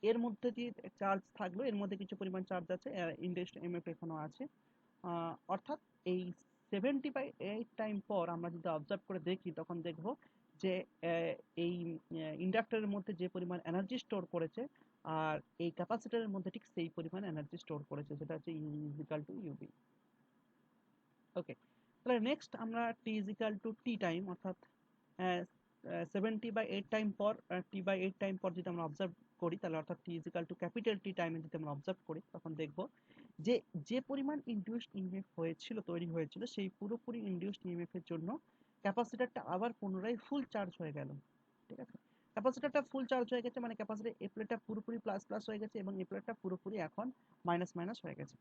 এর মধ্যে যে চার্জ থাকলো, এর মধ্যে কিছু পরিমাণ চার্জ আছে, ইনডিউসড ইএমএফ এখনো আছে। অর্থাৎ এই 70/8 টাইম পর আমরা যদি অবজার্ভ করে দেখি, তখন দেখবো যে আহ, এই ইন্ডাক্টরের মধ্যে যে পরিমাণ এনার্জি স্টোর করেছে আর এই ক্যাপাসিটরের মধ্যে ঠিক সেই পরিমাণ এনার্জি স্টোর করেছে, সেটা হচ্ছে ইউ ইজিক্যাল টু ইউবি। ওকে, তাহলে নেক্সট আমরা টি ইজিক্যাল টু টি টাইম, অর্থাৎ 70/8 টাইম পর, t/8 টাইম পর যদি আমরা অবজার্ভ করি, তাহলে অর্থাৎ টি ইজিক্যাল টু ক্যাপিটাল টি টাইমে যদি আমরা অবজার্ভ করি, তখন দেখবো যে যে পরিমাণ ইনডিউসড ইএমএফ হয়েছিল, তৈরি হয়েছিল, সেই পুরোপুরি ইনডিউসড ইএমএফ এর জন্য ক্যাপাসিটরটা আবার পুনরায় ফুল চার্জ হয়ে গেল। ঠিক আছে, ক্যাপাসিটরটা ফুল চার্জ হয়ে গেছে মানে ক্যাপাসিটর এ প্লেটটা পুরোপুরি প্লাস প্লাস হয়ে গেছে এবং এ প্লেটটা পুরোপুরি এখন মাইনাস মাইনাস হয়ে গেছে।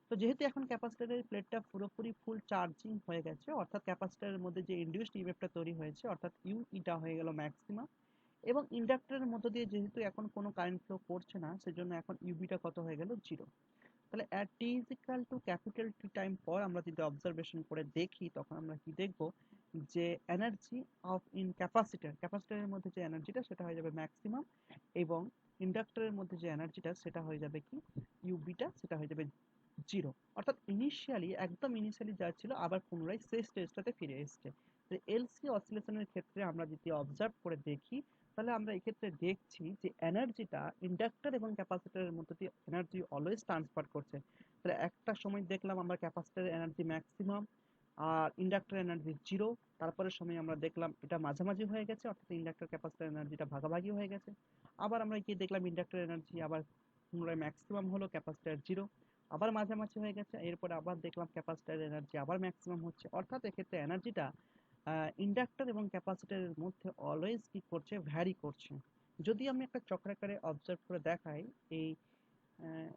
তো যেহেতু এখন ক্যাপাসিটরের প্লেটটা পুরোপুরি ফুল চার্জিং হয়ে গেছে, অর্থাৎ ক্যাপাসিটরের মধ্যে যে ইনডিউসড ইএমএফটা তৈরি হয়েছে, অর্থাৎ ইউ ইটা হয়ে গেল ম্যাক্সিমাম। এবং ইন্ডাক্টরের মধ্য দিয়ে যেহেতু এখন কোনো কারেন্ট ফ্লো করছে না, সেজন্য এখন ইউবিটা কত হয়ে গেল, 0। তাহলে at T is equal two capital tea time পর আমরা যদি অবজারভেশন করে দেখি, তখন আমরা কি দেখব, যে এনার্জি অফ ইন ক্যাপাসিটর, ক্যাপাসিটরের মধ্যে যে এনার্জিটা সেটা হয়ে যাবে ম্যাক্সিমাম, এবং ইন্ডাক্টরের মধ্যে যে এনার্জিটা সেটা হয়ে যাবে কি, ইউবিটা, সেটা হয়ে যাবে 0। অর্থাৎ ইনিশিয়ালি, একদম ইনিশিয়ালি যা ছিল আবার পুনরায় সেই স্টেজটাতে ফিরে এসছে। তো এলসি অসিলেশনের ক্ষেত্রে আমরা যদি অবজার্ভ করে দেখি, তাহলে আমরা এক্ষেত্রে দেখছি যে এনার্জিটা ইন্ডাক্টর এবং ক্যাপাসিটরের মধ্যে দিয়ে এনার্জি অলওয়েজ ট্রান্সফার করছে। তাহলে একটা সময় দেখলাম আমরা ক্যাপাসিটরের এনার্জি ম্যাক্সিমাম আর ইন্ডাক্টর এনার্জি জিরো। তারপরের সময় আমরা দেখলাম এটা মাঝামাঝি হয়ে গেছে, অর্থাৎ ইন্ডাক্টর ক্যাপাসিটর এনার্জিটা ভাগাভাগি হয়ে গেছে। আবার আমরা গিয়ে দেখলাম ইন্ডাক্টর এনার্জি আবার পুনরায় ম্যাক্সিমাম হলো, ক্যাপাসিটর জিরো, আবার মাঝামাঝি হয়ে গেছে। এরপরে আবার দেখলাম ক্যাপাসিটর এনার্জি আবার ম্যাক্সিমাম হচ্ছে, অর্থাৎ এক্ষেত্রে এনার্জিটা ইন্ডাক্টর এবং ক্যাপাসিটরের মধ্যে অলওয়েজ কি করছে, ভ্যারি করছে। যদি আমি একটা চক্রাকারে অবজার্ভ করে দেখাই, এই আহ,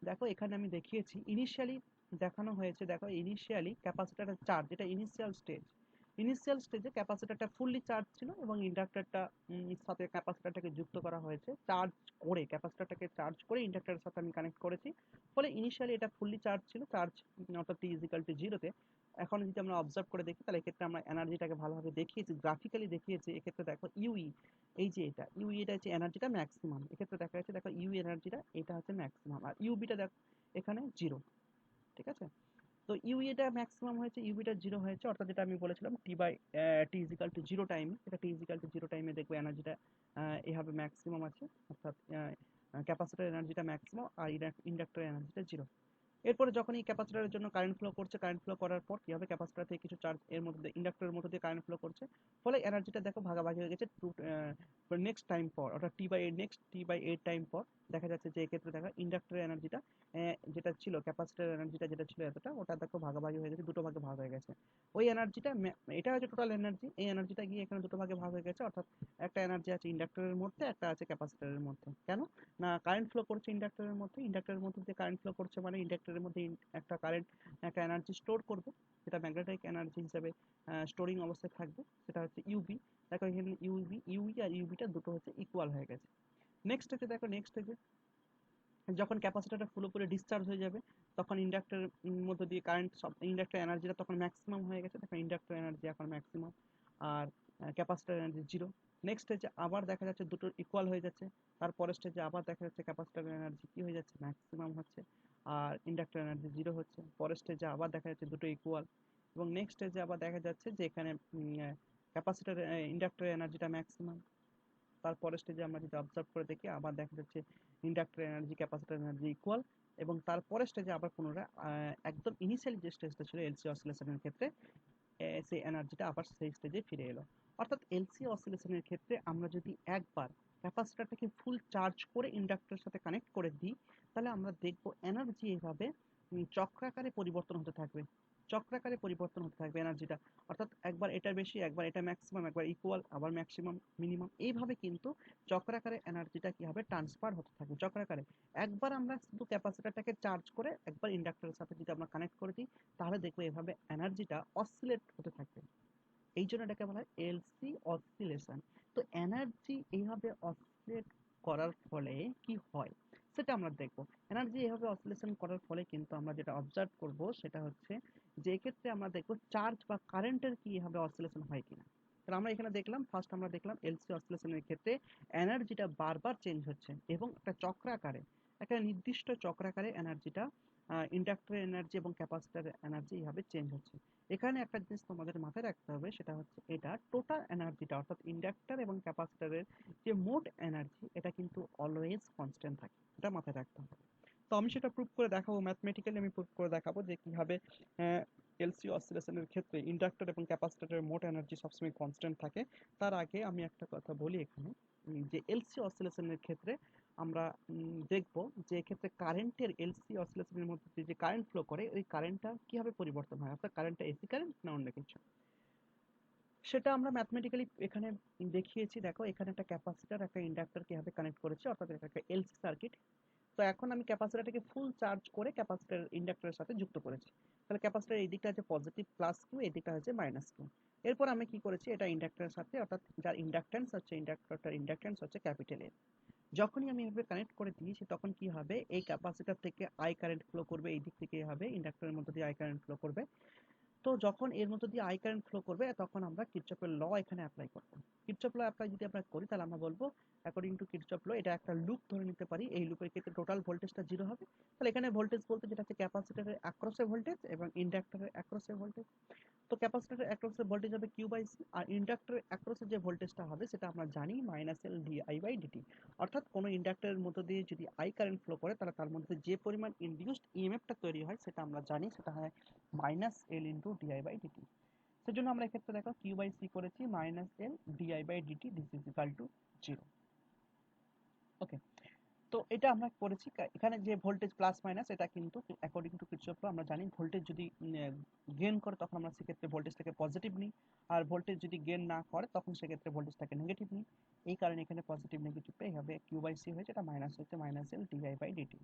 দেখো এখানে আমি দেখিয়েছি ইনিশিয়ালি, দেখানো হয়েছে। দেখো ইনিশিয়ালি ক্যাপাসিটরের চার্জ, এটা ইনিশিয়াল স্টেজে ক্যাপাসিটরটা ফুললি চার্জ ছিল এবং ইন্ডাক্টরটা সাথে ক্যাপাসিটরটাকে যুক্ত করা হয়েছে চার্জ করে, ক্যাপাসিটরটাকে চার্জ করে ইন্ডাক্টরের সাথে আমি কানেক্ট করেছি। ফলে ইনিশিয়ালি এটা ফুললি চার্জ ছিল, চার্জ অর্থাৎ টি ইজ ইকাল টু জিরোতে। এখন যদি আমরা অবজার্ভ করে দেখি তাহলে এক্ষেত্রে আমরা এনার্জিটাকে ভালোভাবে দেখিয়েছি, গ্রাফিক্যালি দেখিয়েছি। এক্ষেত্রে দেখো ইউই, এই যে এটা ইউই, এটা হচ্ছে এনার্জিটা ম্যাক্সিমাম। এক্ষেত্রে দেখা যাচ্ছে দেখো ইউ এনার্জিটা এটা হচ্ছে ম্যাক্সিমাম, আর ইউবিটা দেখো এখানে জিরো। ঠিক আছে, তো ইউইটা ম্যাক্সিমাম হয়েছে, ইউবিটা জিরো হয়েছে, অর্থাৎ যেটা আমি বলেছিলাম টি ইজিক্যাল টু জিরো টাইম, এটা টি ইজিক্যাল টু জিরো টাইমে দেখবো এনার্জিটা এভাবে ম্যাক্সিমাম আছে, অর্থাৎ ক্যাপাসিটর এনার্জিটা ম্যাক্সিমাম আর ইন্ডাক্টর এনার্জিটা জিরো। এরপরে যখন এই ক্যাপাসিটরের জন্য কারেন্ট ফ্লো করছে, কারেন্ট ফ্লো করার পর কি হবে, ক্যাপাসিটর থেকে কিছু চার্জ এর মধ্যে ইন্ডাক্টরের মধ্যে দিয়ে কারেন্ট ফ্লো করছে, ফলে এনার্জিটা দেখো ভাগাভাগি হয়ে গেছে টু নেক্সট টাইম পর, অর্থাৎ টি বাই এইট টাইম পর দেখা যাচ্ছে যে এক্ষেত্রে দেখো ইন্ডাক্টরের এনার্জিটা যেটা ছিল, ক্যাপাসিটরের এনার্জিটা যেটা ছিল এতটা, ওটা দেখো ভাগাভাগি হয়ে গেছে, দুটো ভাগে ভাগ হয়ে গেছে। ওই এনার্জিটা, এটা হচ্ছে টোটাল এনার্জি, এই এনার্জিটা গিয়ে এখানে দুটো ভাগে ভাগ হয়ে গেছে, অর্থাৎ একটা এনার্জি আছে ইন্ডাক্টরের মধ্যে, একটা আছে ক্যাপাসিটরের মধ্যে। কেন না, কারেন্ট ফ্লো করছে ইন্ডাক্টরের মধ্যে, ইন্ডাক্টরের মধ্যে দিয়ে কারেন্ট ফ্লো করছে মানে ইন্ডাক্টরের মধ্যে একটা কারেন্ট, একটা এনার্জি স্টোর করবে, সেটা ম্যাগনেটিক এনার্জি হিসেবে স্টোরিং অবস্থায় থাকবে, সেটা হচ্ছে ইউবি। দেখো এখানে ইউই আর ইউবিটা দুটো হচ্ছে ইকুয়াল হয়ে গেছে। নেক্সট হচ্ছে দেখো, নেক্সট হচ্ছে যখন ক্যাপাসিটরটা পুরোপুরি ডিসচার্জ হয়ে যাবে, তখন ইন্ডাক্টরের মধ্যে দিয়ে কারেন্ট, সব ইন্ডাক্টর এনার্জিটা তখন ম্যাক্সিমাম হয়ে গেছে, তখন ইন্ডাক্টর এনার্জি এখন ম্যাক্সিমাম আর ক্যাপাসিটর এনার্জি জিরো। নেক্সট স্টেজে আবার দেখা যাচ্ছে দুটো ইকুয়াল হয়ে যাচ্ছে, তারপরের স্টেজে আবার দেখা যাচ্ছে ক্যাপাসিটর এনার্জি কি হয়ে যাচ্ছে, ম্যাক্সিমাম হচ্ছে আর ইন্ডাক্টর এনার্জি জিরো হচ্ছে। পরের স্টেজে আবার দেখা যাচ্ছে দুটো ইকুয়াল, এবং নেক্সট স্টেজে আবার দেখা যাচ্ছে যে এখানে ক্যাপাসিটর ইন্ডাক্টর এনার্জিটা ম্যাক্সিমাম। তারপরের স্টেজে আমরা যদি অবজার্ভ করে দেখি আবার দেখা যাচ্ছে inductor energy capacitor energy equal, এবং তারপরের স্টেজে আবার পুনরায় একদম ইনিশিয়ালি যে স্টেজটা ছিল এলসি অসিলেশনের ক্ষেত্রে, সেই এনার্জিটা আবার সেই স্টেজে ফিরে এলো। অর্থাৎ এলসি অসিলেশনের ক্ষেত্রে আমরা যদি একবার ক্যাপাসিটরটাকে ফুল চার্জ করে ইন্ডাক্টরের সাথে কানেক্ট করে দিই, তাহলে আমরা দেখব এনার্জি এভাবে চক্রাকারে পরিবর্তন হতে থাকবে, চক্রাকারে পরিবর্তন হতে থাকবে এনার্জিটা। অর্থাৎ একবার এটা বেশি, একবার এটা ম্যাক্সিমাম, একবার ইকুয়াল, আবার ম্যাক্সিমাম, মিনিমাম, এইভাবে কিন্তু চক্রাকারে এনার্জিটা কি হবে, ট্রান্সফার হতে থাকবে চক্রাকারে। একবার আমরা শুধু ক্যাপাসিটরটাকে চার্জ করে একবার ইন্ডাক্টরের সাথে যদি আমরা কানেক্ট করে দিই, তাহলে দেখবো এভাবে এনার্জিটা অসিলেট হতে থাকবে। এই জন্য এটাকে বলা হয় এলসি অসিলেশন। তো এনার্জি এইভাবে অসিলেট করার ফলে কি হয় সেটা আমরা দেখবো। এনার্জি এইভাবে অসিলেশন করার ফলে কিন্তু আমরা যেটা অবজার্ভ করব সেটা হচ্ছে যে এক্ষেত্রে আমরা দেখবো চার্জ বা কারেন্টের কি এভাবে অসিলেশন হয় কিনা। তাহলে আমরা এখানে দেখলাম, ফার্স্ট আমরা দেখলাম এলসি অসিলেশনের ক্ষেত্রে এনার্জিটা বারবার চেঞ্জ হচ্ছে এবং একটা চক্রাকারে, একটা নির্দিষ্ট চক্রাকারে এনার্জিটা, ইন্ডাক্টরের এনার্জি এবং ক্যাপাসিটরের এনার্জি এইভাবে চেঞ্জ হচ্ছে। এখানে একটা জিনিস তোমাদের মাথায় রাখতে হবে, সেটা হচ্ছে এটা টোটাল এনার্জিটা, অর্থাৎ ইন্ডাক্টর এবং ক্যাপাসিটরের যে মোট এনার্জি, এটা কিন্তু অলওয়েজ কনস্ট্যান্ট থাকে, এটা মাথায় রাখতে হবে। তো আমি সেটা প্রুভ করে দেখাবো, ম্যাথমেটিক্যালি আমি প্রুভ করে দেখাবো যে কিভাবে এলসি অসিলেশনের ক্ষেত্রে ইন্ডাক্টর এবং ক্যাপাসিটরের মোট এনার্জি সবসময় কনস্ট্যান্ট থাকে। তার আগে আমি একটা কথা বলি এখানে, যে এলসি অসিলেশনের ক্ষেত্রে আমরা দেখব যে এক্ষেত্রে কারেন্টের, এলসি অসিলেশনের মধ্যে যে কারেন্ট ফ্লো করে ওই কারেন্টটা কিভাবে পরিবর্তন হয়, অর্থাৎ কারেন্টটা এসি কারেন্ট না অন্য কিছু, সেটা আমরা ম্যাথমেটিক্যালি এখানে দেখিয়েছি। দেখো এখানে একটা ক্যাপাসিটর একটা ইন্ডাক্টর কিভাবে কানেক্ট করেছে, অর্থাৎ এটা একটা এলসি সার্কিট। তো এখন আমি ক্যাপাসিটরটাকে ফুল চার্জ করে ক্যাপাসিটর ইন্ডাক্টরের সাথে যুক্ত করেছি। তাহলে ক্যাপাসিটর এই দিকটা আছে পজিটিভ প্লাস কিউ, এই দিকটা হচ্ছে মাইনাস কিউ। এরপর আমি কি করেছি, এটা ইন্ডাক্টরের সাথে, অর্থাৎ যার ইন্ডাকট্যান্স হচ্ছে, ইন্ডাক্টরটার ইন্ডাকট্যান্স হচ্ছে ক্যাপিটাল এ। যখনই আমি এভাবে কানেক্ট করে দিয়েছি তখন কি হবে, এই ক্যাপাসিটর থেকে আই কারেন্ট ফ্লো করবে, এই দিক থেকে হবে ইন্ডাক্টরের মধ্যে দিয়ে আই কারেন্ট ফ্লো করবে। তো যখন এর মধ্যে দিয়ে আই কারেন্ট ফ্লো করবে তখন আমরা কিরচপের ল এখানে অ্যাপ্লাই করব। কিরচপ ল অ্যাপ্লাই যদি আমরা করি তাহলে আমরা বলবো অ্যাকর্ডিং টু কিরচপ ল, এটা একটা লুপ ধরে নিতে পারি, এই লুপের ক্ষেত্রে টোটাল ভোল্টেজটা জিরো হবে। তাহলে এখানে ভোল্টেজ বলতে যেটা হচ্ছে ক্যাপাসিটরের অ্যাক্রসে ভোল্টেজ এবং ইন্ডাক্টরের অ্যাক্রসে ভোল্টেজ। তো ক্যাপাসিটরের অ্যাক্রসের ভোল্টেজ হবে কিউ বাই সি, আর ইন্ডাক্টরের অ্যাক্রসে যে ভোল্টেজটা হবে সেটা আমরা জানি minus L dI by dt. অর্থাৎ কোনো ইন্ডাক্টরের মধ্য দিয়ে যদি আই কারেন্ট ফ্লো করে তাহলে তার মধ্যে যে পরিমাণ ইনডিউসড ইএমএফটা তৈরি হয় সেটা আমরা জানি, সেটা হয় minus L into dI by dt. সেজন্য আমরা এক্ষেত্রে দেখো কিউ বাই সি করেছি minus L dI by dt, this is equal to 0। Okay, তো এটা আমরা করেছি। এখানে যে ভোল্টেজ প্লাস মাইনাস এটা কিন্তু অ্যাকর্ডিং টু কিরচফ ল আমরা জানি ভোল্টেজ যদি গেইন করে তখন আমরা সেক্ষেত্রে ভোল্টেজটাকে পজিটিভ নিই, আর ভোল্টেজ যদি গেইন না করে তখন সেক্ষেত্রে ভোল্টেজটাকে নেগেটিভ নিই। এই কারণে এখানে পজিটিভ নেগেটিভ এইভাবে কিউ বাই সি হয়েছে, এটা মাইনাস হচ্ছে minus L dI by dt.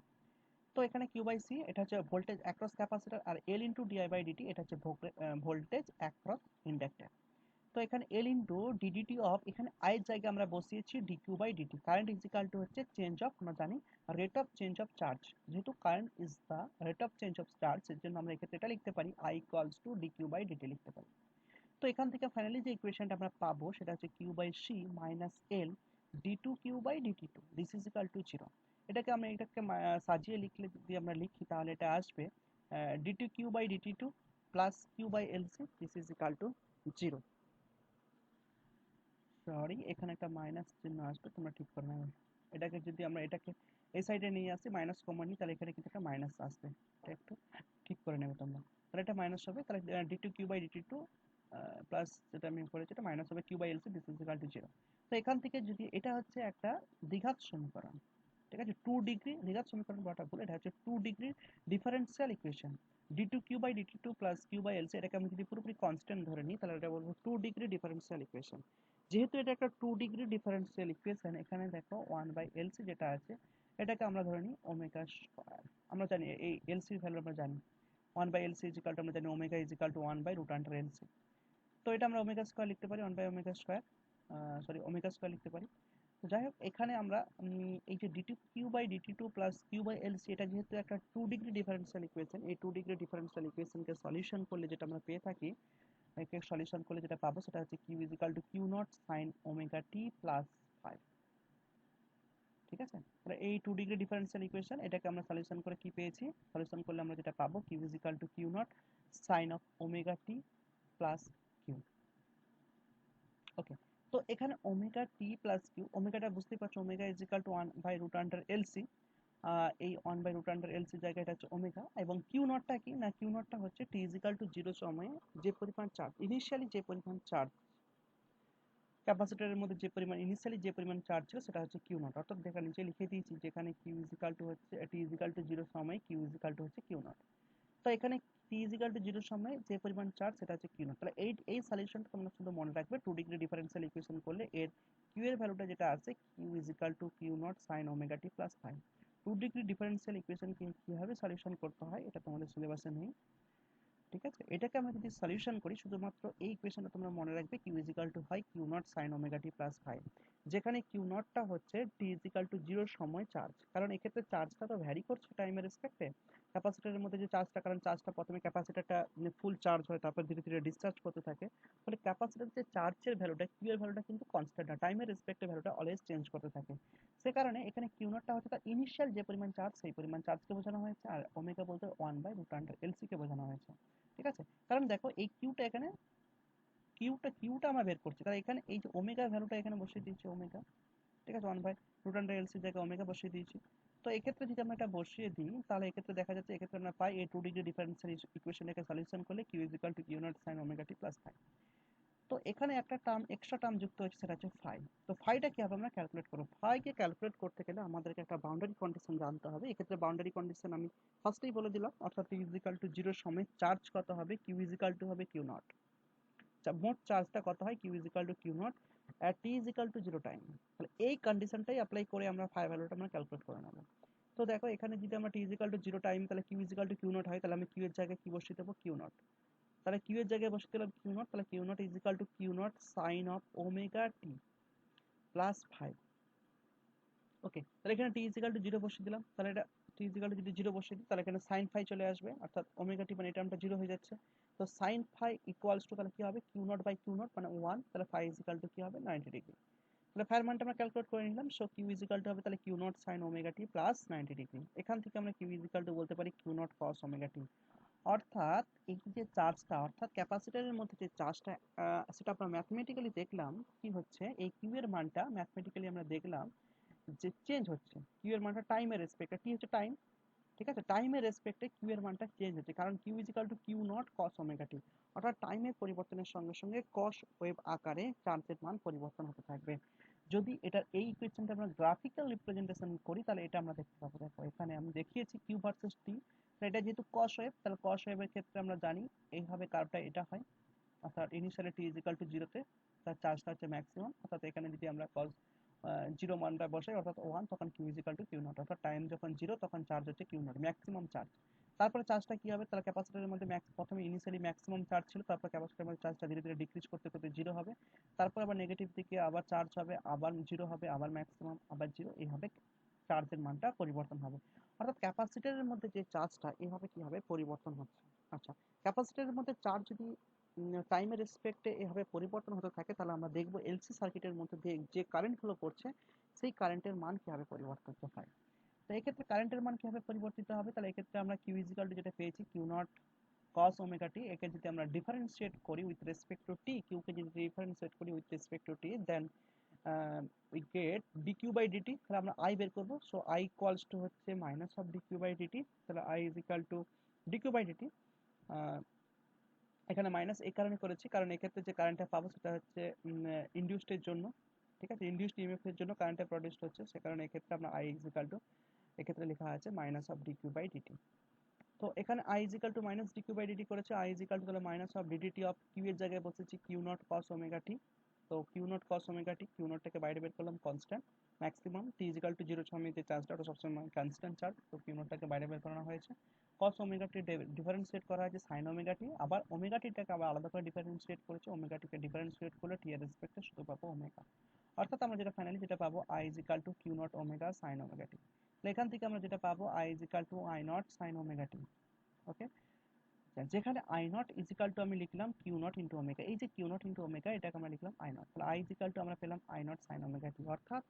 তো এখানে কিউ বাই সি এটা হচ্ছে ভোল্টেজ অ্যাক্রস ক্যাপাসিটর, আর L into dI by dt এটা হচ্ছে ভোল্টেজ অ্যাক্রস ইন্ডাক্টর। তো এখানে এল ইন্টু ডিডিটি অফ, এখানে আই এর জায়গায় আমরা বসিয়েছি dQ by dt. Current is equal to হচ্ছে চেঞ্জ অফ, আমরা জানি rate of change of charge, যেহেতু current is the rate of change of charge এর জন্য আমরা এক্ষেত্রে এটা লিখতে পারি I equals to dQ by dt লিখতে পারি। তো এখান থেকে ফাইনালি যে ইকুয়েশনটা আমরা পাবো সেটা হচ্ছে Q by C minus L d two Q by dt two, this is equal to 0। এটাকে আমরা এটাকে সাজিয়ে লিখলে যদি আমরা লিখি তাহলে এটা আসবে d two Q by dt two plus Q by L C, this is equal to 0। Sorry, এখানে একটা মাইনাস চিহ্ন আসবে, তোমরা ঠিক করে নেবে। এটাকে যদি আমরা এটাকে এই সাইডে নিয়ে আসি মাইনাস কমন নিই তাহলে এখানে কিন্তু একটা মাইনাস আসবে, এটা একটু ঠিক করে নেবে তোমরা। তাহলে এটা মাইনাস হবে, তাহলে d two Q by dt two plus যেটা আমি করেছি এটা মাইনাস হবে Q by L C, this is equal to 0। তো এখান থেকে যদি এটা হচ্ছে একটা দ্বিঘাত সমীকরণ, ঠিক আছে, 2 ডিগ্রি দ্বিঘাত সমীকরণ বলাটা ভুল, এটা হচ্ছে 2 degree differential equation. D two Q by dt two plus Q by L C এটাকে আমি যদি পুরোপুরি কনস্ট্যান্ট ধরে নিই তাহলে এটা বলবো 2 ডিগ্রি ডিফারেন্সিয়াল ইকুয়েশন। যেহেতু এটা একটা 2 ডিগ্রি ডিফারেন্সিয়াল ইকুয়েশন, এখানে দেখো 1/LC যেটা আছে এটাকে আমরা ধরে নিই ওমেগা স্কয়ার। আমরা জানি এই এলসির ভ্যালু আমরা জানি 1/LC ইজ ইকাল টু, আমরা জানি omega is equal two 1/√LC। তো এটা আমরা ওমেগা স্কয়ার লিখতে পারি, 1/ওমেগা স্কয়ার, সরি ওমেগা স্কয়ার লিখতে পারি। তো যাই হোক এখানে আমরা এই যে dt Q by dt two plus Q by LC এটা যেহেতু একটা 2 ডিগ্রি ডিফারেন্সিয়াল ইকুয়েশন, এই 2 ডিগ্রি ডিফারেন্সিয়াল ইকুয়েশনকে সলিউশন করলে যেটা আমরা পেয়ে থাকি, একে সলিউশন করলে যেটা পাবো সেটা হচ্ছে Q is equal to Q not sine omega T plus 5। ঠিক আছে, তাহলে এই 2 ডিগ্রি ডিফারেন্সিয়াল ইকুয়েশন এটাকে আমরা সলিউশন করে কি পেয়েছি, সলিউশন করলে আমরা যেটা পাবো Q is equal to Q not sine of omega T plus Q. Okay, তো এখানে ওমেগা টি প্লাস কিউ, ওমেগাটা বুঝতেই পারছো omega is equal two 1/√LC, এই 1/√LC জায়গায় এটা হচ্ছে ওমেগা, এবং কিউ নটটা কি না, কিউ নটটা হচ্ছে টি ইজ ইকাল টু 0 সময়ে যে পরিমাণ চার্জ ইনিশিয়ালি, যে পরিমাণ চার্জ ক্যাপাসিটরের মধ্যে যে পরিমাণ ইনিশিয়ালি যে পরিমাণ চার্জ ছিল সেটা হচ্ছে কিউ নট। অর্থাৎ দেখা নিচে লিখে দিয়েছি যেখানে কিউ ইজ ইকাল টু হচ্ছে টি ইজ ইকাল টু 0 সময় কিউ ইজ ইকাল টু হচ্ছে কিউ নট। তো এখানে টি ইজ ইকাল টু 0 সময় যে পরিমাণ চার্জ সেটা হচ্ছে কিউ নট। তাহলে এই সলিউশনটা তোমরা শুধু মনে রাখবে 2 ডিগ্রি ডিফারেন্সিয়াল ইকুয়েশন করলে এর কিউ এর ভ্যালুটা যেটা আছে Q is equal to Q not sine omega T plus 5। 2 degree differential equation কিভাবে সলিউশন করতে হয় এটা তোমাদের সিলেবাসে নেই, ঠিক আছে। এটাকে আমরা যদি সলিউশন করি শুধুমাত্র এই ইকুয়েশনটা তোমরা মনে রাখবে কিউ ইজ ইকাল টু হয় Q not sine omega T plus 5, যেখানে কিউ নটটা হচ্ছে টি ইজ ইকাল টু 0 সময় চার্জ, কারণ এক্ষেত্রে চার্জটা তো ভ্যারি করছে টাইমের রেসপেক্টে ক্যাপাসিটরের মধ্যে যে চার্জটা, কারণ চার্জটা প্রথমে ক্যাপাসিটরটা ফুল চার্জ হয় তারপর ধীরে ধীরে ডিসচার্জ করতে থাকে, ফলে ক্যাপাসিটর যে চার্জের ভ্যালুটা কিউ এর ভ্যালুটা কিন্তু কনস্ট্যান্ট না, টাইমের রেসপেক্টে ভ্যালুটা অলওয়েজ চেঞ্জ করতে থাকে। সে কারণে এখানে কিউ নটটা হচ্ছে তার ইনিশিয়াল যে পরিমাণ চার্জ সেই পরিমাণ চার্জকে বোঝানো হয়েছে, আর ওমেগা বলতে 1/√LC কে বোঝানো হয়েছে, ঠিক আছে। কারণ দেখো এই কিউটা এখানে কিউটা আমরা বের করছি, তাহলে এখানে এই যে ওমেগা ভ্যালুটা এখানে বসিয়ে দিয়েছি ওমেগা, ঠিক আছে, 1/√LC জায়গায় ওমেগা বসিয়ে দিয়েছি। তো এক্ষেত্রে যদি আমরা এটা বসিয়ে দিই তাহলে এক্ষেত্রে দেখা যাচ্ছে এক্ষেত্রে আমরা পাই এই 2 ডিগ্রি ডিফারেন্সিয়াল ইকুয়েশনটাকে সলিউশন করলে Q is equal to Q not sine omega T plus 5। তো এখানে একটা টার্ম এক্সট্রা টার্ম যুক্ত হচ্ছে সেটা হচ্ছে ফাই। তো ফাইটা কিভাবে আমরা ক্যালকুলেট করব, ফাইকে ক্যালকুলেট করতে গেলে আমাদেরকে একটা বাউন্ডারি কন্ডিশন জানতে হবে। এক্ষেত্রে বাউন্ডারি কন্ডিশন আমি ফার্স্টেই বলে দিলাম, অর্থাৎ টি ইজ ইকুয়াল টু 0 সময় চার্জ কত হবে, কিউ ইজ ইকুয়াল টু হবে কিউ নট, মোট চার্জটা কত হয় Q is equal to Q nought at T is equal to 0 time. তাহলে এই কন্ডিশনটাই অ্যাপ্লাই করে আমরা ফাই ভ্যালুটা আমরা ক্যালকুলেট করে নেব। তো দেখো এখানে যদি আমরা T is equal to 0 time তাহলে Q is equal to Q nought হয়, তাহলে আমি কিউ এর জায়গায় কি বসিয়ে দেবো কিউ নট, তাহলে কিউ এর জায়গায় বসিয়ে দিলাম কিউ নট, তাহলে Q nought is equal to Q not sine of omega T plus 5। Okay, তাহলে এখানে টি ইজ ইকুয়াল টু 0 বসিয়ে দিলাম, তাহলে এটা টি ইজ ইকুয়াল টু যদি 0 বসিয়ে দিই তাহলে এখানে সাইন ফাই চলে আসবে, অর্থাৎ ওমেগা টি মানে এই টার্মটা 0 হয়ে যাচ্ছে। তো সাইন ফাই ইকুয়ালস টু তাহলে কি হবে Q nought by Q nought মানে 1, তাহলে ফাই ইজ ইকুয়াল টু কি হবে 90 ডিগ্রি। তাহলে ফাইয়ের মানটা আমরা ক্যালকুলেট করে নিলাম, so Q is equal to হবে তাহলে Q not sine omega T plus 90 degree. এখান থেকে আমরা কিউ ইজ ইকুয়াল টু বলতে পারি Q not cos omega T, অর্থাৎ এই যে চার্জটা, অর্থাৎ ক্যাপাসিটরের মধ্যে যে চার্জটা, সেটা আমরা ম্যাথমেটিক্যালি দেখলাম কি হচ্ছে, এই কিউ এর মানটা ম্যাথমেটিক্যালি আমরা দেখলাম যে চেঞ্জ হচ্ছে। কিউ এর মানটা টাইমের রেসপেক্টে, টি হচ্ছে টাইম, ঠিক আছে, টাইমের রেসপেক্টে কিউ এর মানটা চেঞ্জ হচ্ছে, কারণ Q is equal to Q not cos omega T. অর্থাৎ টাইমের পরিবর্তনের সঙ্গে সঙ্গে কস ওয়েভ আকারে চার্জের মান পরিবর্তন হতে থাকবে। যদি এটার এই ইকুয়েশনটা আমরা গ্রাফিক্যাল রিপ্রেজেন্টেশন করি তাহলে এটা আমরা দেখতে পাবো। দেখো এখানে আমি দেখিয়েছি কিউ ভার্সেস টি, এটা যেহেতু কস ওয়েভ, তাহলে কস ওয়েভের ক্ষেত্রে আমরা জানি এইভাবে কার্ভটা এটা হয়, অর্থাৎ initially T is equal two জিরোতে তার চার্জটা হচ্ছে ম্যাক্সিমাম, অর্থাৎ এখানে যদি আমরা কস জিরো মানটা বসাই অর্থাৎ ওয়ান, তখন Q is equal to Q nought, অর্থাৎ টাইম যখন জিরো তখন চার্জ হচ্ছে কিউ নট, ম্যাক্সিমাম চার্জ। তারপরে চার্জটা কি হবে, তাহলে ক্যাপাসিটরের মধ্যে প্রথমে ইনিশিয়ালি ম্যাক্সিমাম চার্জ ছিল, তারপর ক্যাপাসিটরের মধ্যে চার্জটা ধীরে ধীরে ডিক্রিজ করতে করতে জিরো হবে, তারপর আবার নেগেটিভ দিকে আবার চার্জ হবে, আবার জিরো হবে, আবার ম্যাক্সিমাম, আবার জিরো, এইভাবে চার্জের মানটা পরিবর্তন হবে। অর্থাৎ ক্যাপাসিটরের মধ্যে যে চার্জটা এইভাবে কি হবে, পরিবর্তন হচ্ছে। আচ্ছা, ক্যাপাসিটরের মধ্যে চার্জ যদি টাইমের রেসপেক্টে এভাবে পরিবর্তন হতে থাকে, তাহলে আমরা দেখবো এলসি সার্কিটের মধ্যে দিয়ে যে কারেন্ট ফ্লো করছে সেই কারেন্টের মান কিভাবে পরিবর্তিত হয়। তো এক্ষেত্রে কারেন্টের মান কিভাবে পরিবর্তিত হবে, তাহলে এক্ষেত্রে আমরা কিউ ইজিক্যাল টু যেটা পেয়েছি Q naught cos omega T, একে যদি আমরা ডিফারেন্সিয়েট করি with respect to T, Q কে যদি ডিফারেন্সিয়েট করি with respect to T, then we get dQ by dt. তাহলে আমরা আই বের করবো, সো আই ইকুয়ালস টু হচ্ছে minus of dQ by dt. তাহলে I is equal to dQ by dt. এখানে মাইনাস এই কারণে করেছি কারণ এক্ষেত্রে যে কারেন্টটা পাবো সেটা হচ্ছে ইনডিউসড এর জন্য, ঠিক আছে, ইনডিউসড ইএমএফ এর জন্য কারেন্টটা প্রডিউসড হচ্ছে, সে কারণে এক্ষেত্রে আমরা আই ইজ ইকাল টু, এক্ষেত্রে লেখা আছে minus of dQ by dt. তো এখানে I is equal to minus dQ by dt করেছে, আই ইজ ইকাল টু তাহলে minus of ddt of Q এর জায়গায় বসেছি Q not cos omega T. তো Q not cos omega T, Q নটটাকে বাইরে বের করলাম constant, maximum T is equal to zero সময় যে চার্জটা ওটা সবসময় কনস্ট্যান্ট চার্জ, তো কিউ নটটাকে বাইরে বের করানো হয়েছে। কস ওমেগা টি ডিফারেন্সিয়েট করা হয়েছে সাইন ওমেগা টি, আবার ওমেগা টিটাকে আবার আলাদা করে ডিফারেন্সিয়েট করেছে, ওমেগা টিকে ডিফারেন্সিয়েট করলে টি এর রেসপেক্টে শুধু পাবো ওমেগা। অর্থাৎ আমরা যেটা ফাইনালি যেটা পাবো I is equal to Q naught omega sine omega T. এখান থেকে আমরা যেটা পাবো I is equal to I not sine omega T. Okay, যেখানে I naught is equal to আমি লিখলাম কিউ নট ইন্টু ওমেগা, এই যে কিউ নট ইন্টু ওমেগা এটাকে আমরা লিখলাম আই নট, তাহলে আই ইজ ইকাল টু আমরা পেলাম I not sine omega T. অর্থাৎ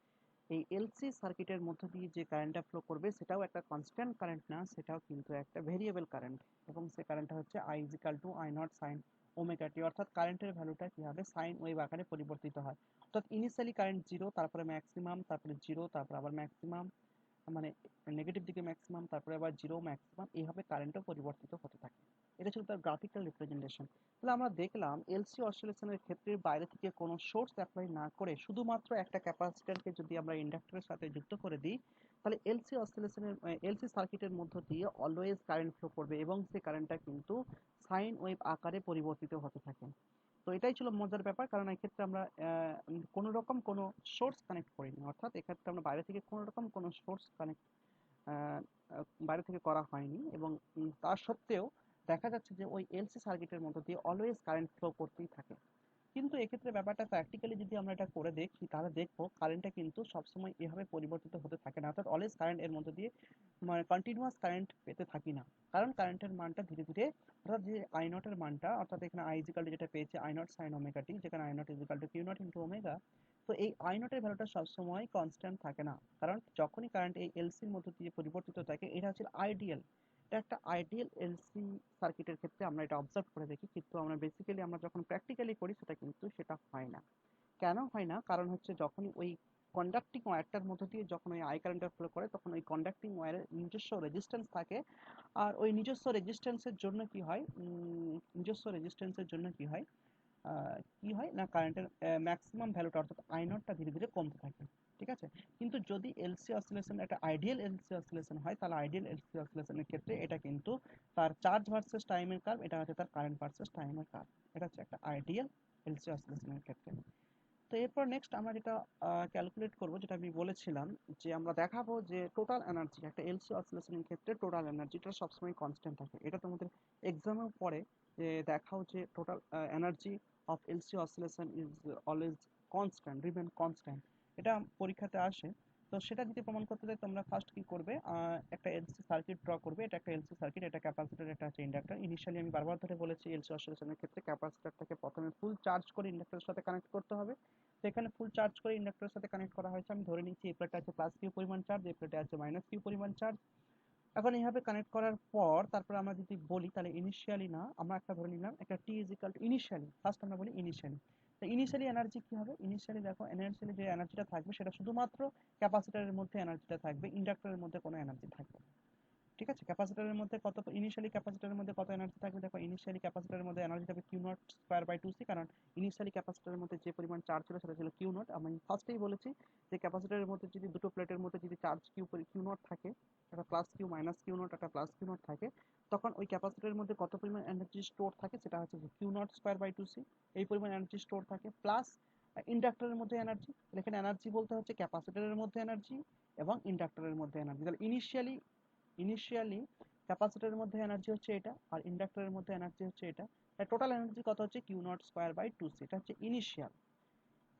এই এলসি সার্কিটের মধ্য দিয়ে যে কারেন্টটা ফ্লো করবে সেটাও একটা কনস্ট্যান্ট কারেন্ট না, সেটাও কিন্তু একটা ভেরিয়েবল কারেন্ট, এবং সে কারেন্টটা হচ্ছে I is equal to I not sine omega T. অর্থাৎ কারেন্টের ভ্যালুটা কি হবে, সাইন ওয়েভ আকারে পরিবর্তিত হয়। অর্থাৎ ইনিশিয়ালি কারেন্ট জিরো, তারপরে ম্যাক্সিমাম, তারপরে জিরো, তারপর আবার ম্যাক্সিমাম, মানে নেগেটিভ দিকে ম্যাক্সিমাম, তারপরে আবার জিরো, ম্যাক্সিমাম, এইভাবে কারেন্টও পরিবর্তিত হতে থাকে। এটা ছিল তার গ্রাফিক্যাল রিপ্রেজেন্টেশন। তাহলে আমরা দেখলাম এলসি অসিলেশনের ক্ষেত্রে বাইরে থেকে কোনো সোর্স অ্যাপ্লাই না করে শুধুমাত্র একটা ক্যাপাসিটরকে যদি আমরা ইন্ডাক্টরের সাথে যুক্ত করে দিই, তাহলে এলসি অসিলেশনের এলসি সার্কিটের মধ্য দিয়ে অলওয়েজ কারেন্ট ফ্লো করবে এবং সেই কারেন্টটা কিন্তু সাইন ওয়েভ আকারে পরিবর্তিত হতে থাকে। তো এটাই ছিল মজার ব্যাপার, কারণ এক্ষেত্রে আমরা কোনো রকম কোনো সোর্স কানেক্ট করিনি, অর্থাৎ এক্ষেত্রে আমরা বাইরে থেকে কোনো রকম কোনো সোর্স কানেক্ট বাইরে থেকে করা হয়নি, এবং তার সত্ত্বেও দেখা যাচ্ছে যে ওই এলসি সার্কিটের মধ্য দিয়ে অলওয়েজ কারেন্ট ফ্লো করতেই থাকে। কিন্তু এক্ষেত্রে ব্যাপারটা প্র্যাকটিক্যালি যদি আমরা এটা করে দেখি তাহলে দেখবো কারেন্টটা কিন্তু সবসময় এভাবে পরিবর্তিত হতে থাকে না, অর্থাৎ অলওয়েজ কারেন্ট এর মধ্যে দিয়ে মানে কন্টিনিউয়াস কারেন্ট পেতে থাকি না, কারণ কারেন্টের মানটা ধীরে ধীরে, অর্থাৎ যে আই নট এর মানটা, অর্থাৎ এখানে আই ইজিক্যাল টু যেটা পেয়েছে I not sine omega T, যেখানে I nought is equal to Q nought into omega. তো এই আই নট এর ভ্যালুটা সবসময় কনস্ট্যান্ট থাকে না, কারণ যখনই কারেন্ট এই এলসির মধ্য দিয়ে পরিবর্তিত থাকে এটা হচ্ছে আইডিয়াল, এটা একটা আইডিয়াল এলসি সার্কিটের ক্ষেত্রে আমরা এটা অবজার্ভ করে দেখি, কিন্তু আমরা বেসিক্যালি আমরা যখন প্র্যাকটিক্যালি করি সেটা কিন্তু সেটা হয় না। কেন হয় না, কারণ হচ্ছে যখনই ওই কন্ডাক্টিং ওয়্যারটার মধ্য দিয়ে যখন ওই আই কারেন্টটা ফ্লো করে তখন ওই কন্ডাক্টিং ওয়্যারের নিজস্ব রেজিস্ট্যান্স থাকে, আর ওই নিজস্ব রেজিস্ট্যান্সের জন্য কি হয়, নিজস্ব রেজিস্ট্যান্সের জন্য কি হয় না, কারেন্টের ম্যাক্সিমাম ভ্যালুটা অর্থাৎ আই নটটা ধীরে ধীরে কমতে থাকে, ঠিক আছে। কিন্তু যদি এলসি অসিলেশন একটা আইডিয়াল এলসি অসিলেশন হয়, তাহলে আইডিয়াল এলসি অসিলেশনের ক্ষেত্রে এটা কিন্তু তার চার্জ ভার্সেস টাইমের কার্ভ, এটা হচ্ছে তার কারেন্ট ভার্সেস টাইমের কার্ভ, এটা হচ্ছে একটা আইডিয়াল এলসি অসিলেশনের ক্ষেত্রে। তো এরপর নেক্সট আমরা যেটা ক্যালকুলেট করব, যেটা আমি বলেছিলাম যে আমরা দেখাবো যে টোটাল এনার্জি একটা এলসি অসিলেশনের ক্ষেত্রে টোটাল এনার্জিটা সবসময় কনস্ট্যান্ট থাকে। এটা তোমাদের এক্সামেও পড়ে যে দেখাও যে total energy of LC oscillation is always constant, remain constant, এটা পরীক্ষাতে আসে। তো সেটা যদি প্রমাণ করতে চাই তোমরা ফার্স্ট কি করবে, একটা এলসি সার্কিট ড্র করবে, এটা একটা এলসি সার্কিট, এটা ক্যাপাসিটর, এটা হচ্ছে ইন্ডাক্টর। ইনিশিয়ালি আমি বারবার ধরে বলেছি এলসি অসিলেশনের ক্ষেত্রে ক্যাপাসিটরটাকে প্রথমে ফুল চার্জ করে ইন্ডাক্টরের সাথে কানেক্ট করতে হবে। তো এখানে ফুল চার্জ করে ইন্ডাক্টরের সাথে কানেক্ট করা হয়েছে, আমি ধরে নিচ্ছি এই প্লেটে আছে প্লাস কিউ পরিমাণ চার্জ, এই প্লেটে আছে মাইনাস কিউ পরিমাণ চার্জ। এখন এইভাবে কানেক্ট করার পর তারপর আমরা যদি বলি তাহলে ইনিশিয়ালি না, আমরা একটা ধরে নিলাম একটা T is equal to initially, first আমরা বলি ইনিশিয়ালি। তো ইনিশিয়ালি এনার্জি কি হবে? ইনিশিয়ালি দেখো ইনিশিয়ালি যে এনার্জিটা থাকবে সেটা শুধুমাত্র ক্যাপাসিটরের মধ্যে এনার্জিটা থাকবে, ইন্ডাক্টরের মধ্যে কোনো এনার্জি থাকবে না। ঠিক আছে, ক্যাপাসিটরের মধ্যে কত, ইনিশিয়ালি ক্যাপাসিটরের মধ্যে কত এনার্জি থাকবে? দেখো ইনিশিয়ালি ক্যাপাসিটরের মধ্যে এনার্জি থাকবে Q not square by two C, কারণ ইনিশিয়ালি ক্যাপাসিটরের মধ্যে যে পরিমাণ চার্জ ছিল সেটা ছিল কিউ নট। আমি ফার্স্টেই বলেছি যে ক্যাপাসিটরের মধ্যে যদি দুটো প্লেটের মধ্যে যদি চার্জ কিউ নট থাকে, একটা plus Q minus Q nought, একটা প্লাস কিউ নট থাকে, তখন ওই ক্যাপাসিটরের মধ্যে কত পরিমাণ এনার্জি স্টোর থাকে সেটা হচ্ছে Q not square by two C, এই পরিমাণ এনার্জি স্টোর থাকে। প্লাস ইন্ডাক্টরের মধ্যে এনার্জি, এখানে এনার্জি বলতে হচ্ছে ক্যাপাসিটরের মধ্যে এনার্জি এবং ইন্ডাক্টরের মধ্যে এনার্জি। তাহলে ইনিশিয়ালি ক্যাপাসিটরের মধ্যে এনার্জি হচ্ছে এটা, আর ইন্ডাক্টরের মধ্যে এনার্জি হচ্ছে এটা। টোটাল এনার্জি কত হচ্ছে? Q not square by two C, এটা হচ্ছে ইনিশিয়াল।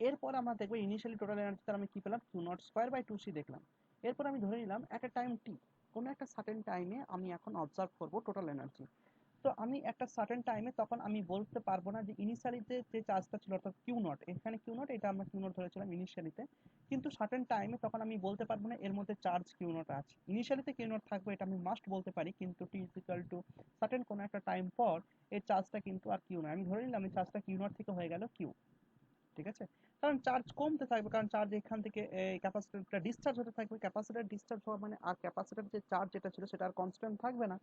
এরপর আমরা দেখবো ইনিশিয়ালি টোটাল এনার্জি তার আমি কি পেলাম? Q not square by two C দেখলাম। এরপর আমি ধরে নিলাম একটা টাইম টি, কোনো একটা সার্টেন টাইমে আমি এখন অবজার্ভ করবো টোটাল এনার্জি। তো আমি একটা সার্টেন টাইমে তখন আমি বলতে পারবো না যে ইনিশিয়ালিতে যে চার্জটা ছিল অর্থাৎ কিউ নট, এখানে কিউ নট, এটা আমরা কিউ নট ধরেছিলাম ইনিশিয়ালিতে, কিন্তু সার্টেন টাইমে তখন আমি বলতে পারবো না এর মধ্যে চার্জ কিউ নট আছে। ইনিশিয়ালিতে কিউ নট থাকবে এটা আমি মাস্ট বলতে পারি, কিন্তু টি ইকুয়াল টু সার্টেন কোনো একটা টাইম পর এর চার্জটা কিন্তু আর কিউ নট, আমি ধরে নিলাম এই চার্জটা কিউ নট থেকে হয়ে গেল কিউ। ঠিক আছে, কারণ চার্জ কমতে থাকবে, কারণ চার্জ এখান থেকে ক্যাপাসিটরটা ডিসচার্জ হতে থাকবে, ক্যাপাসিটর ডিসচার্জ হওয়া মানে আর ক্যাপাসিটর যে চার্জ যেটা ছিল সেটা আর কনস্ট্যান্ট থাকবে না।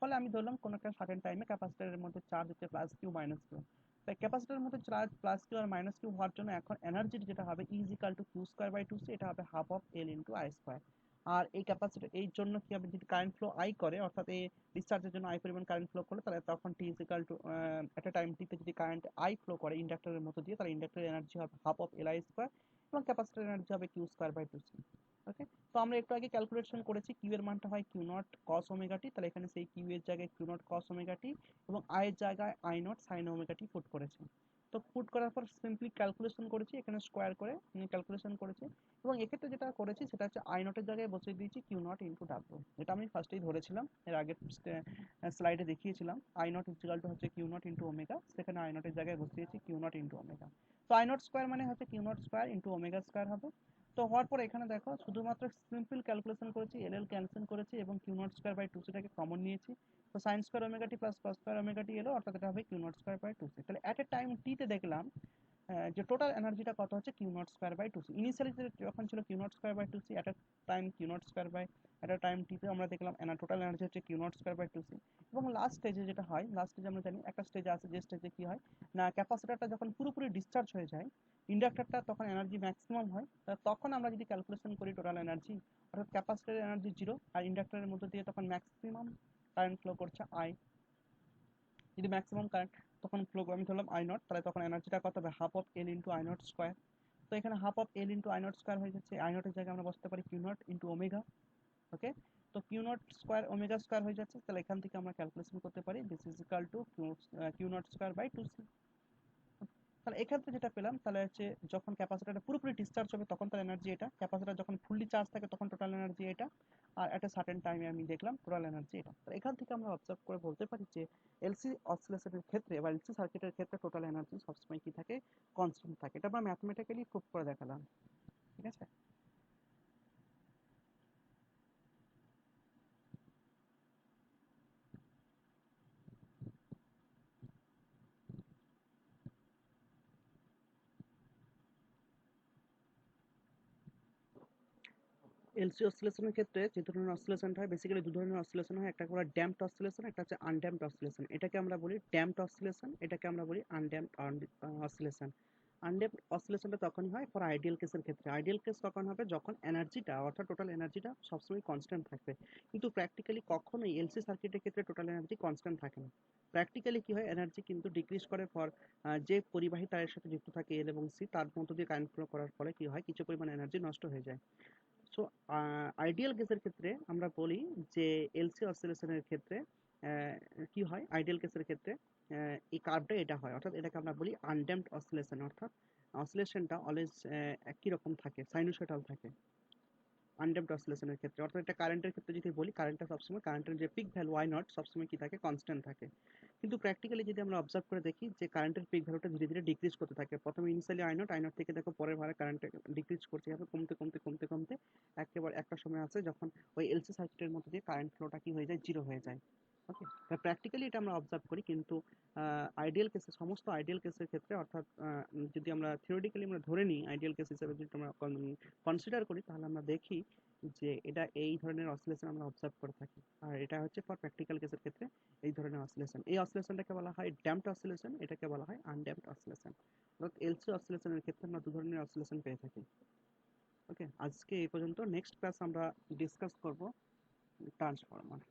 ফলে আমি ধরলাম কোনো একটা সার্টেন টাইমে ক্যাপাসিটরের মধ্যে চার্জ হচ্ছে প্লাস কিউ মাইনাস কিউ। তাই ক্যাপাসিটরের মধ্যে চার্জ প্লাস কিউ আর মাইনাস কিউ হওয়ার জন্য এখন এনার্জি যেটা হবে is equal to Q square by two C, এটা হবে half of L into I square. আর এই ক্যাপাসিটর এই জন্য কি হবে, যদি কারেন্ট ফ্লো আই করে, অর্থাৎ এই ডিসচার্জের জন্য আই পরিমাণ কারেন্ট ফ্লো করলে, তাহলে তখন টি ইজ ইকাল টু একটা টাইম টিতে যদি কারেন্ট আই ফ্লো করে ইন্ডাক্টরের মধ্যে দিয়ে, তাহলে ইন্ডাক্টরের এনার্জি হবে half of L I square এবং ক্যাপাসিটরের এনার্জি হবে Q square by two C. Okay, তো আমরা একটু আগে ক্যালকুলেশন করেছি কিউ এর মানটা হয় কিউ নট কস ওমেগা টি, তাহলে এখানে সেই কিউ এর জায়গায় কিউ নট কস ওমেগা টি এবং আই এর জায়গায় I not sine omega T put করেছি। তো পুট করার পর সিম্পলি ক্যালকুলেশন করেছি, এখানে স্কোয়ার করে ক্যালকুলেশন করেছি, এবং এক্ষেত্রে যেটা করেছি সেটা হচ্ছে আই নটের জায়গায় বসিয়ে দিয়েছি কিউ নট ইন্টু ডাব্লিউ, যেটা আমি ফার্স্টেই ধরেছিলাম, এর আগের স্লাইডে দেখিয়েছিলাম। আই নট ইকুয়াল টু হচ্ছে কিউ নট ইন্টু ওমেগা, সেখানে আই নটের জায়গায় বসিয়েছি কিউ নট ইন্টু ওমেগা। তো আই নট স্কোয়ার মানে হচ্ছে Q not square into omega square হবে। তো হওয়ার পর এখানে দেখো শুধুমাত্র সিম্পল ক্যালকুলেশন করেছি, এল এল ক্যান্সেল করেছি এবং Q not square by two সিটাকে কমন নিয়েছি। তো sine square omega T plus cos square omega T এলো, অর্থাৎ এটা হবে Q not square by two C. তাহলে অ্যাট এ টাইম টি তে দেখলাম যে টোটাল এনার্জিটা কত হচ্ছে Q not square by two C. Initially যখন ছিল Q not square by two C, at a time Q not square by at a time টিতে আমরা দেখলাম টোটাল এনার্জি হচ্ছে Q not square by two C. এবং last স্টেজে যেটা হয়, লাস্ট স্টেজে আমরা জানি একটা স্টেজ আছে, যে স্টেজে কি হয় না, ক্যাপাসিটারটা যখন পুরোপুরি ডিসচার্জ হয়ে যায়, ইন্ডাক্টরটা তখন এনার্জি ম্যাক্সিমাম হয়। তখন আমরা যদি ক্যালকুলেশন করি টোটাল এনার্জি, অর্থাৎ ক্যাপাসিটরের এনার্জি জিরো আর ইন্ডাক্টরের মধ্যে দিয়ে তখন ম্যাক্সিমাম কারেন্ট ফ্লো করছে আই। যদি ম্যাক্সিমাম কারেন্ট তখন ফ্লো, আমি ধরলাম আই নট, তাহলে তখন এনার্জিটা কত হবে? Half of L into I nought square. তো এখানে half of L into I nought square হয়ে যাচ্ছে, আই নটের জায়গায় আমরা বসতে পারি Q nought into omega. Okay, তো Q not square omega square হয়ে যাচ্ছে, তাহলে এখান থেকে আমরা ক্যালকুলেশন করতে পারি this is equal to Q not square by two C. তাহলে এক্ষেত্রে যেটা পেলাম তাহলে হচ্ছে যখন ক্যাপাসিটরটা পুরোপুরি ডিসচার্জ হবে তখন তার এনার্জি এটা, ক্যাপাসিটর যখন ফুললি চার্জ থাকে তখন টোটাল এনার্জি এটা, আর একটা সার্টেন টাইমে আমি দেখলাম টোটাল এনার্জি এটা। তো এখান থেকে আমরা অবজার্ভ করে বলতে পারি যে এলসি অসিলেশনের ক্ষেত্রে বা এলসি সার্কিটের ক্ষেত্রে টোটাল এনার্জি সবসময় কি থাকে? কনস্ট্যান্ট থাকে। এটা আমরা ম্যাথমেটিক্যালি প্রুভ করে দেখালাম। ঠিক আছে, এলসি অসিলেশনের ক্ষেত্রে যে ধরনের অসিলেশনটা হয়, বেসিক্যালি দু ধরনের অসিলেশন হয়, একটা হলো ড্যাম্পড অসিলেশন, একটা হচ্ছে আনড্যাম্পড অসিলেশন। এটাকে আমরা বলি ড্যাম্পড অসিলেশন, এটাকে আমরা বলি আনড্যাম্পড অসিলেশন। আনড্যাম্পড অসিলেশনটা তখনই হয় ফর আইডিয়াল কেসের ক্ষেত্রে। আইডিয়াল কেস তখন হবে যখন এনার্জিটা অর্থাৎ টোটাল এনার্জিটা সবসময় কনস্ট্যান্ট থাকবে। কিন্তু প্র্যাকটিক্যালি কখনোই এলসি সার্কিটের ক্ষেত্রে টোটাল এনার্জি কনস্ট্যান্ট থাকে না। প্র্যাকটিক্যালি কি হয়, এনার্জি কিন্তু ডিক্রিজ করে ফর যে পরিবাহী তারের সাথে যুক্ত থাকে এল এবং সি, তার মধ্য দিয়ে কারেন্ট ফ্লো করার ফলে কি হয়, কিছু পরিমাণ এনার্জি নষ্ট হয়ে যায়। সো আইডিয়াল কেসের ক্ষেত্রে আমরা বলি যে এলসি অসিলেশনের ক্ষেত্রে কি হয়, আইডিয়াল কেসের ক্ষেত্রে এই কার্ভটা এটা হয়, অর্থাৎ এটাকে আমরা বলি আনড্যাম্পড অসিলেশন, অর্থাৎ অসিলেশনটা অলওয়েজ একই রকম থাকে, সাইনোসয়েডাল থাকে। আনড্যাম্পড অসিলেশনের ক্ষেত্রে। অর্থাৎ এটা কারেন্টের ক্ষেত্রে যদি বলি, কারেন্টটা সবসময় কারেন্টের যে পিক ভ্যালু আই নট সবসময় কি থাকে, কনস্ট্যান্ট থাকে। কিন্তু প্র্যাকটিক্যালি যদি আমরা অবজার্ভ করে দেখি যে কারেন্টের পিক ভ্যালুটা ধীরে ধীরে ডিক্রিজ করতে থাকে। প্রথমে ইনিশিয়ালি আই নট থেকে দেখো পরের ভারে কারেন্ট ডিক্রিজ করতে হবে, কমতে কমতে কমতে কমতে একেবারে একটা সময় আছে যখন ওই এলসি সার্কিটের মধ্যে দিয়ে কারেন্ট ফ্লোটা কি হয়ে যায়, জিরো হয়ে যায়। ওকে, প্র্যাকটিক্যালি এটা আমরা অবজার্ভ করি, কিন্তু আইডিয়াল কেসে, সমস্ত আইডিয়াল কেসের ক্ষেত্রে, অর্থাৎ যদি আমরা থিওরিটিক্যালি আমরা ধরে নিই আইডিয়াল কেস হিসেবে যদি আমরা কনসিডার করি, তাহলে আমরা দেখি যে এটা এই ধরনের অসিলেশন আমরা অবজার্ভ করে থাকি। আর এটা হচ্ছে ফর প্র্যাকটিক্যাল কেসের ক্ষেত্রে এই ধরনের অসিলেশন। এই অসিলেশনটাকে বলা হয় ড্যাম্পড অসিলেশন, এটাকে বলা হয় আনড্যাম্পড অসিলেশন। অর্থাৎ এলসি অসিলেশনের ক্ষেত্রে আমরা দু ধরনের অসিলেশন পেয়ে থাকি। ওকে, আজকে এই পর্যন্ত। নেক্সট ক্লাস আমরা ডিসকাস করব ট্রান্সফর্মার।